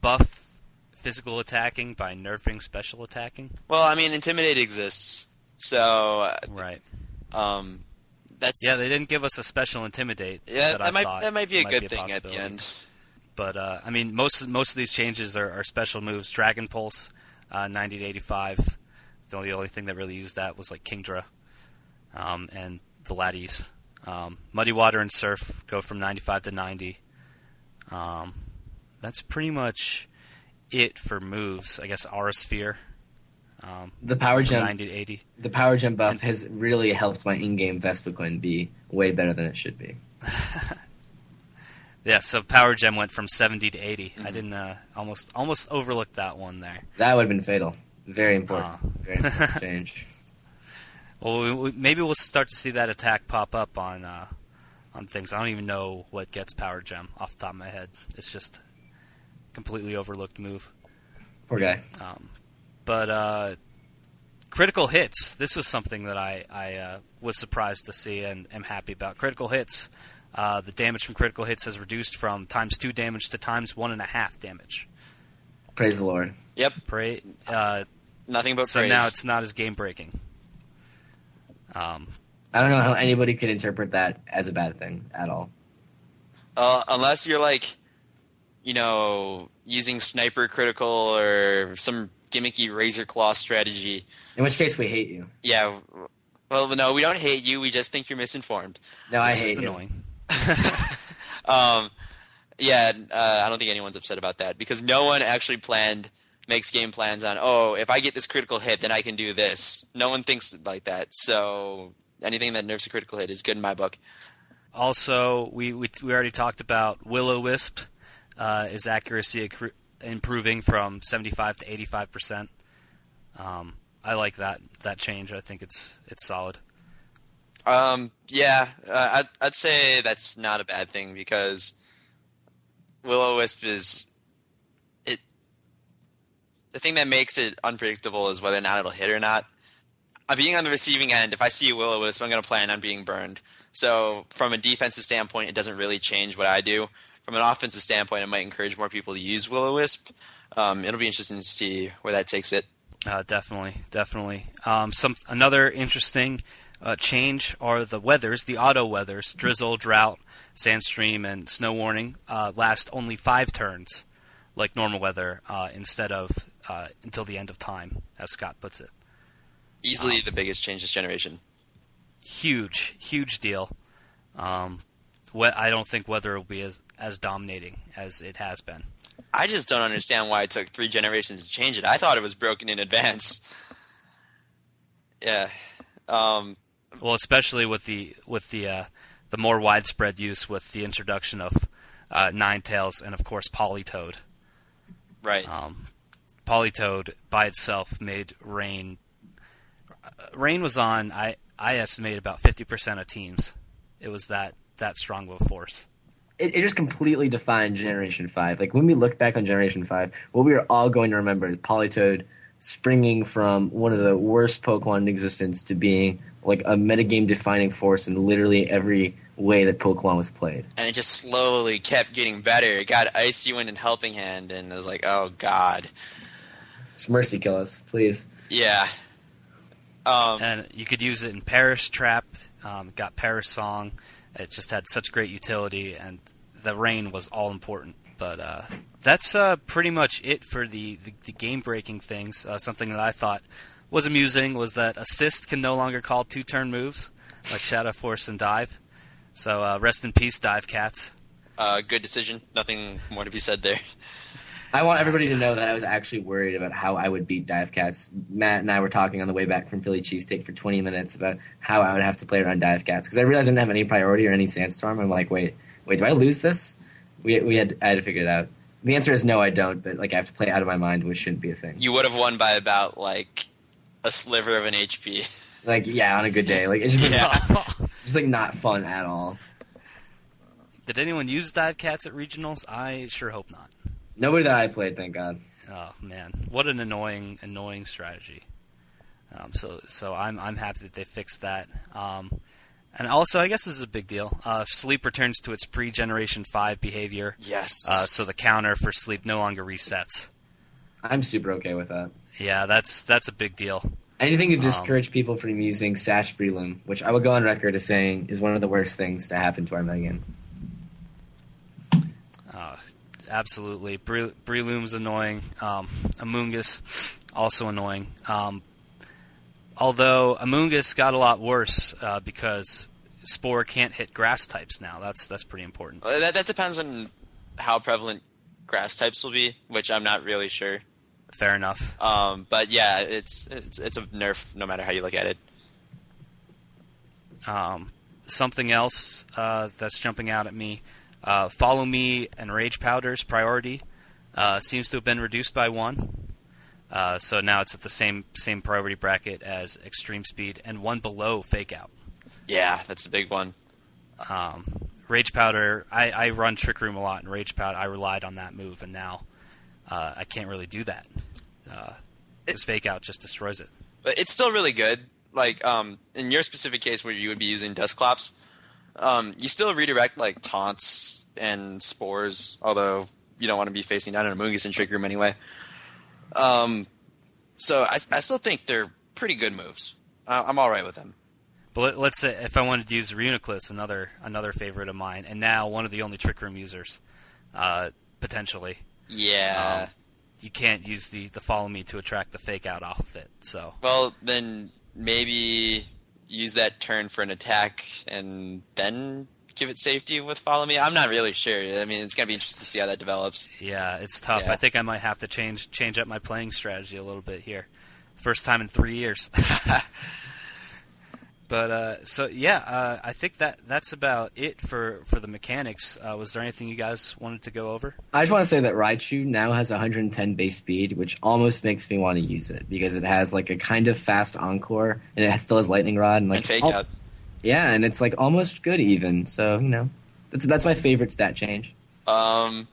buff physical attacking by nerfing special attacking. Well, I mean, Intimidate exists, so right. That's they didn't give us a special Intimidate. Yeah, that might be a good thing at the end. But I mean, most of these changes are special moves. Dragon Pulse, 90 to 85. The only thing that really used that was like Kingdra, and the Laddies. Muddy Water and Surf go from 95 to 90. That's pretty much it for moves. I guess Aura Sphere. The Power Gem 90 to 80. The Power Gem buff has really helped my in-game Vespiquen be way better than it should be. Yeah, so Power Gem went from 70 to 80. Mm-hmm. I didn't almost overlooked that one there. That would have been fatal. Very important. Very important change. Well, maybe we'll start to see that attack pop up on things. I don't even know what gets Power Gem off the top of my head. It's just completely overlooked move. Poor guy. But critical hits. This was something that I was surprised to see and am happy about. Critical hits. The damage from critical hits has reduced from ×2 damage to ×1.5 damage. Praise the Lord. Yep. Nothing but praise. So now it's not as game breaking. I don't know how anybody could interpret that as a bad thing at all. Unless you're like, using sniper critical or some gimmicky razor claw strategy. In which case we hate you. Yeah. Well, no, we don't hate you. We just think you're misinformed. No, I hate you. It's annoying. I don't think anyone's upset about that because no one actually makes game plans on, if I get this critical hit, then I can do this. No one thinks like that. So anything that nerfs a critical hit is good in my book. Also, we already talked about Will-O-Wisp. Is accuracy improving from 75 to 85%. I like that change. I think it's solid. I'd say that's not a bad thing because Will-O-Wisp is it. The thing that makes it unpredictable is whether or not it'll hit or not. Being on the receiving end, if I see a Will-O-Wisp, I'm going to plan on being burned. So from a defensive standpoint, it doesn't really change what I do. From an offensive standpoint, it might encourage more people to use Will-O-Wisp. It'll be interesting to see where that takes it. Definitely. Another interesting change are the weathers, the auto weathers. Drizzle, Drought, Sandstream, and Snow Warning last only 5 turns, like normal weather, instead of until the end of time, as Scott puts it. Easily the biggest change this generation. Huge deal. I don't think weather will be as dominating as it has been. I just don't understand why it took 3 generations to change it. I thought it was broken in advance. Yeah. Well, especially with the more widespread use with the introduction of Ninetales and of course Politoed. Right. Politoed by itself made Rain. Rain was on. I estimate about 50% of teams. It was that strong of a force. It just completely defined Generation 5. Like, when we look back on Generation 5, what we are all going to remember is Politoed springing from one of the worst Pokemon in existence to being, like, a metagame-defining force in literally every way that Pokemon was played. And it just slowly kept getting better. It got Icy Wind and Helping Hand, and it was like, oh, God. Just mercy kill us, please. Yeah. And you could use it in Perish Trap, got Perish Song. It just had such great utility, and the rain was all important. But that's pretty much it for the game-breaking things. Something that I thought was amusing was that Assist can no longer call 2-turn moves, like Shadow Force and Dive. So rest in peace, Dive Cats. Good decision. Nothing more to be said there. I want everybody to know that I was actually worried about how I would beat Dive Cats. Matt and I were talking on the way back from Philly Cheesesteak for 20 minutes about how I would have to play around Dive Cats because I realized I didn't have any priority or any Sandstorm. I'm like, wait, do I lose this? I had to figure it out. The answer is no, I don't. But like, I have to play it out of my mind, which shouldn't be a thing. You would have won by about like a sliver of an HP. Like, yeah, on a good day. Like, it's just like not fun at all. Did anyone use Dive Cats at regionals? I sure hope not. Nobody that I played, thank God. Oh man, what an annoying strategy. So I'm happy that they fixed that. And also, I guess this is a big deal. Sleep returns to its pre-Generation 5 behavior. Yes. So the counter for Sleep no longer resets. I'm super okay with that. Yeah, that's a big deal. Anything to discourage people from using Sash Breloom, which I will go on record as saying is one of the worst things to happen to our metagame. Absolutely. Breloom's annoying. Amoongus, also annoying. Although Amoongus got a lot worse because Spore can't hit grass types now. That's pretty important. That depends on how prevalent grass types will be, which I'm not really sure. Fair enough. But yeah, it's a nerf no matter how you look at it. Something else that's jumping out at me. Follow Me and Rage Powder's priority seems to have been reduced by 1. So now it's at the same priority bracket as Extreme Speed and 1 below Fake Out. Yeah, that's the big one. Rage Powder, I run Trick Room a lot, and Rage Powder, I relied on that move, and now I can't really do that. Because Fake Out just destroys it. But it's still really good. Like, in your specific case where you would be using Dusclops, you still redirect like taunts and spores, although you don't want to be facing down an Amoongus in Trick Room anyway. So I still think they're pretty good moves. I'm all right with them. But let's say if I wanted to use Reuniclus, another favorite of mine, and now one of the only Trick Room users, potentially. Yeah. You can't use the Follow Me to attract the Fake Out off of it. So. Well, then maybe use that turn for an attack and then give it safety with Follow Me. I'm not really sure. I mean, it's going to be interesting to see how that develops. Yeah, it's tough. Yeah. I think I might have to change up my playing strategy a little bit here. First time in 3 years. But I think that's about it for the mechanics. Was there anything you guys wanted to go over? I just want to say that Raichu now has 110 base speed, which almost makes me want to use it because it has like a kind of fast Encore, and it still has Lightning Rod and like Fake Out. Yeah, and it's like almost good even. So that's my favorite stat change. There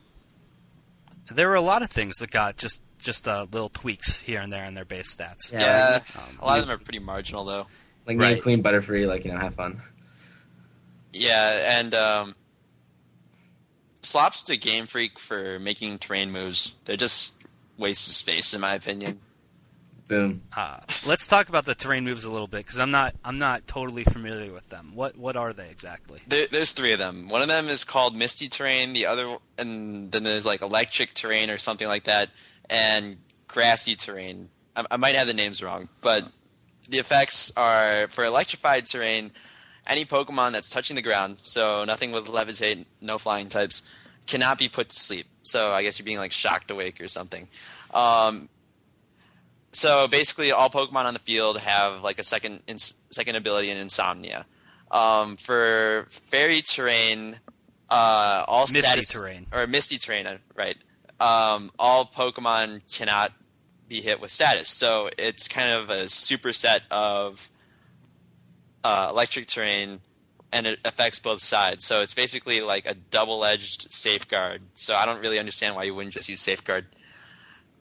were a lot of things that got just little tweaks here and there in their base stats. Yeah, a lot of them are pretty marginal though. Like Name Queen Butterfree, like have fun. Yeah, and slops to Game Freak for making terrain moves. They're just wastes of space, in my opinion. Boom. Let's talk about the terrain moves a little bit because I'm not totally familiar with them. What are they exactly? There's 3 of them. One of them is called Misty Terrain. The other, and then there's like Electric Terrain or something like that, and Grassy Terrain. I might have the names wrong, but the effects are for Electrified Terrain. Any Pokemon that's touching the ground, so nothing with Levitate, no flying types, cannot be put to sleep. So I guess you're being like shocked awake or something. So basically, all Pokemon on the field have like a second ability in Insomnia. For Fairy Terrain, all Misty Terrain or Misty Terrain, right? All Pokemon cannot be hit with status, so it's kind of a superset of Electric Terrain, and it affects both sides. So it's basically like a double-edged Safeguard. So I don't really understand why you wouldn't just use Safeguard.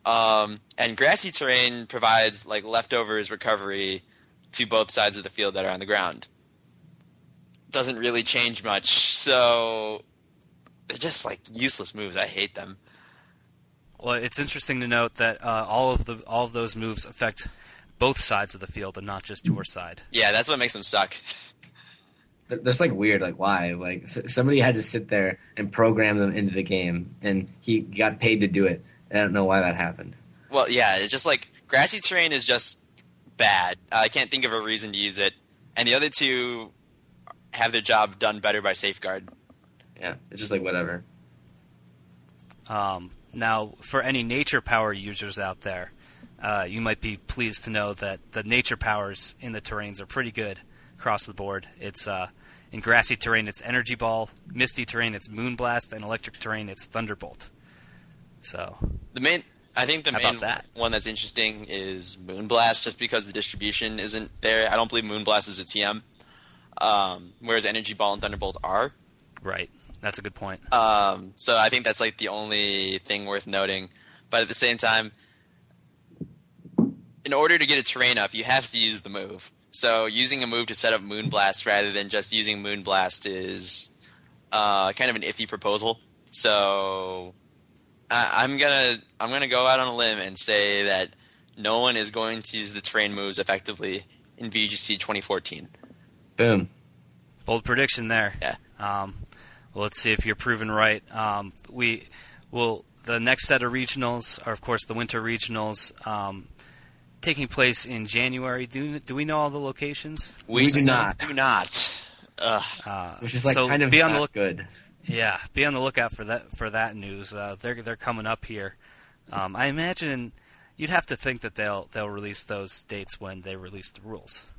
And Grassy Terrain provides like leftovers recovery to both sides of the field that are on the ground. Doesn't really change much, so they're just like useless moves. I hate them. Well, it's interesting to note that all of those moves affect both sides of the field and not just your side. Yeah, that's what makes them suck. That's like weird. Like why? Like somebody had to sit there and program them into the game, and he got paid to do it. I don't know why that happened. Well, yeah, it's just like Grassy Terrain is just bad. I can't think of a reason to use it, and the other 2 have their job done better by Safeguard. Yeah, it's just like whatever. Now, for any nature power users out there, you might be pleased to know that the nature powers in the terrains are pretty good across the board. It's in grassy terrain, it's Energy Ball; misty terrain, it's Moonblast; and electric terrain, it's Thunderbolt. So I think the main one that's interesting is Moonblast, just because the distribution isn't there. I don't believe Moonblast is a TM, whereas Energy Ball and Thunderbolt are. Right. That's a good point. So I think that's like the only thing worth noting. But at the same time, in order to get a terrain up, you have to use the move. So using a move to set up Moonblast rather than just using Moonblast is kind of an iffy proposal. So I'm gonna go out on a limb and say that no one is going to use the terrain moves effectively in VGC 2014. Boom. Bold prediction there. Yeah. Well, let's see if you're proven right. The next set of regionals are, of course, the winter regionals, taking place in January. Do we know all the locations? We do not. Which is like kind of not good. Yeah, be on the lookout for that news. They're coming up here. I imagine you'd have to think that they'll release those dates when they release the rules,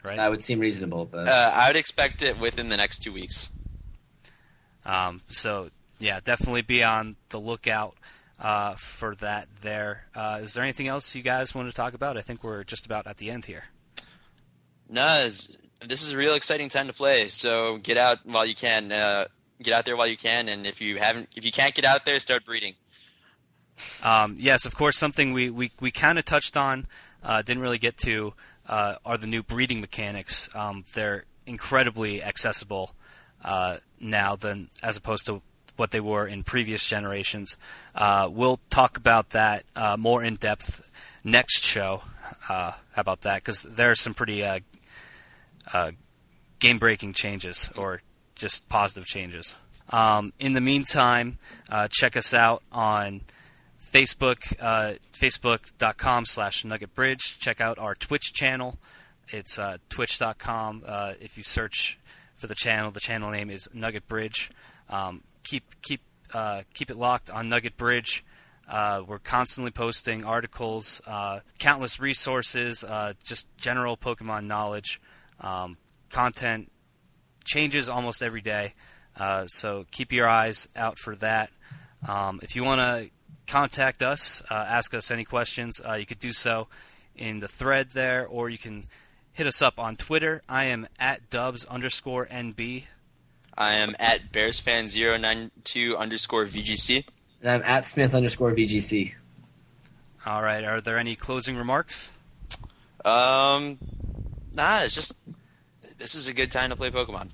right? That would seem reasonable, but I would expect it within the next 2 weeks. So yeah, definitely be on the lookout for that there. Is there anything else you guys want to talk about? I think we're just about at the end here. No, this is a real exciting time to play. So get out while you can. Get out there while you can, and if you can't get out there, start breeding. Yes, of course. Something we kind of touched on, didn't really get to, are the new breeding mechanics. They're incredibly accessible now than as opposed to what they were in previous generations. We'll talk about that more in depth next show. How about that? Because there are some pretty game-breaking changes, or just positive changes. In the meantime, check us out on Facebook, facebook.com/NuggetBridge. Check out our Twitch channel. It's twitch.com. If you search for the channel name is Nugget Bridge. Keep it locked on Nugget Bridge. We're constantly posting articles, countless resources, just general Pokemon knowledge. Content changes almost every day, so keep your eyes out for that. If you want to contact us, ask us any questions, you could do so in the thread there, or you can hit us up on Twitter. I am at Dubs_NB. I am at BearsFan092_VGC. And I'm at Smith_VGC. All right. Are there any closing remarks? It's just this is a good time to play Pokemon.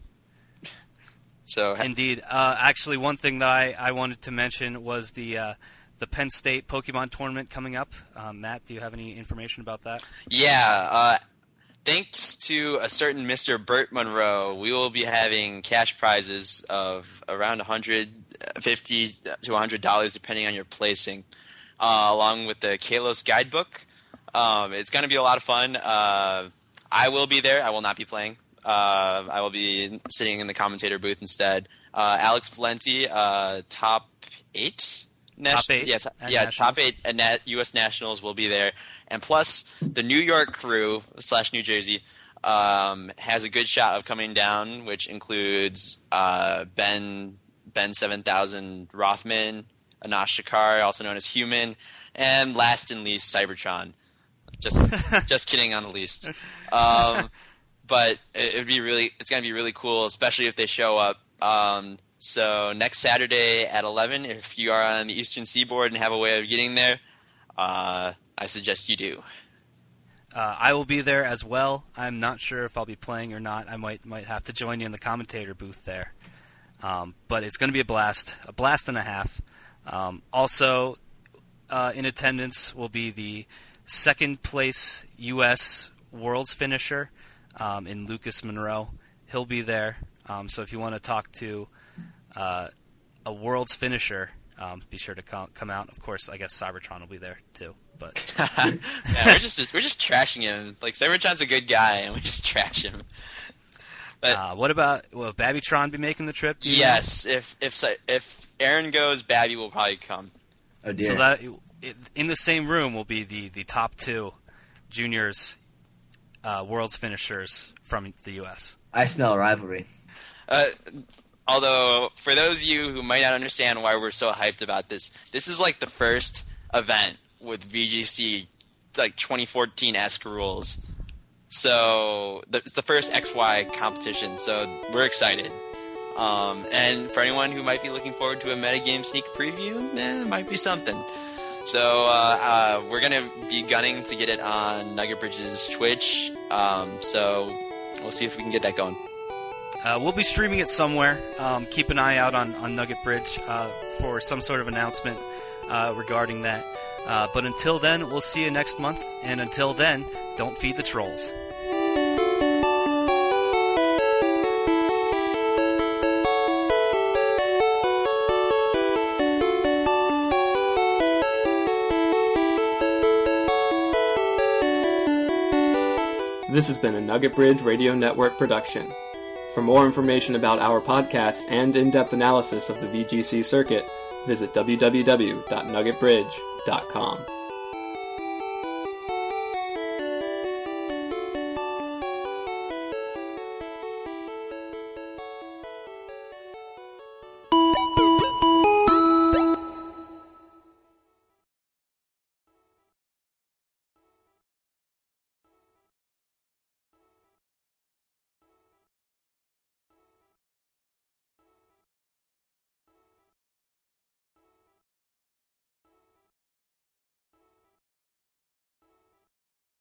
So Indeed. Actually, one thing that I wanted to mention was the Penn State Pokemon tournament coming up. Matt, do you have any information about that? Yeah. Thanks to a certain Mr. Burt Monroe, we will be having cash prizes of around $150 to $100, depending on your placing, along with the Kalos guidebook. It's going to be a lot of fun. I will be there. I will not be playing. I will be sitting in the commentator booth instead. Alex Valenti, top 8? Top 8? Top 8 at U.S. Nationals will be there. And plus, the New York crew / New Jersey has a good shot of coming down, which includes Ben 7000 Rothman, Anash Shakar, also known as Human, and last and least, Cybertron. Just kidding on the least. But it's going to be really cool, especially if they show up. So next Saturday at 11, if you are on the Eastern Seaboard and have a way of getting there, I suggest you do. I will be there as well. I'm not sure if I'll be playing or not. I might have to join you in the commentator booth there. But it's going to be a blast and a half. Also, in attendance will be the second place U.S. Worlds finisher in Lucas Monroe. He'll be there. So if you want to talk to a Worlds finisher, be sure to come out. Of course, I guess Cybertron will be there too. But yeah, we're just trashing him. Like, Cybertron's a good guy, and we just trash him. But What about, will Babytron be making the trip? yes, if Aaron goes, Babby will probably come. Oh dear. So that in the same room will be the top 2 juniors world's finishers from the U.S. I smell a rivalry. Although, for those of you who might not understand why we're so hyped about this is like the first event with VGC, like 2014-esque rules. So it's the first XY competition, so we're excited. And for anyone who might be looking forward to a metagame sneak preview, it might be something. So we're going to be gunning to get it on Nugget Bridge's Twitch, so we'll see if we can get that going. We'll be streaming it somewhere. Keep an eye out on Nugget Bridge for some sort of announcement regarding that. But until then, we'll see you next month. And until then, don't feed the trolls. This has been a Nugget Bridge Radio Network production. For more information about our podcasts and in-depth analysis of the VGC circuit, visit www.nuggetbridge.com.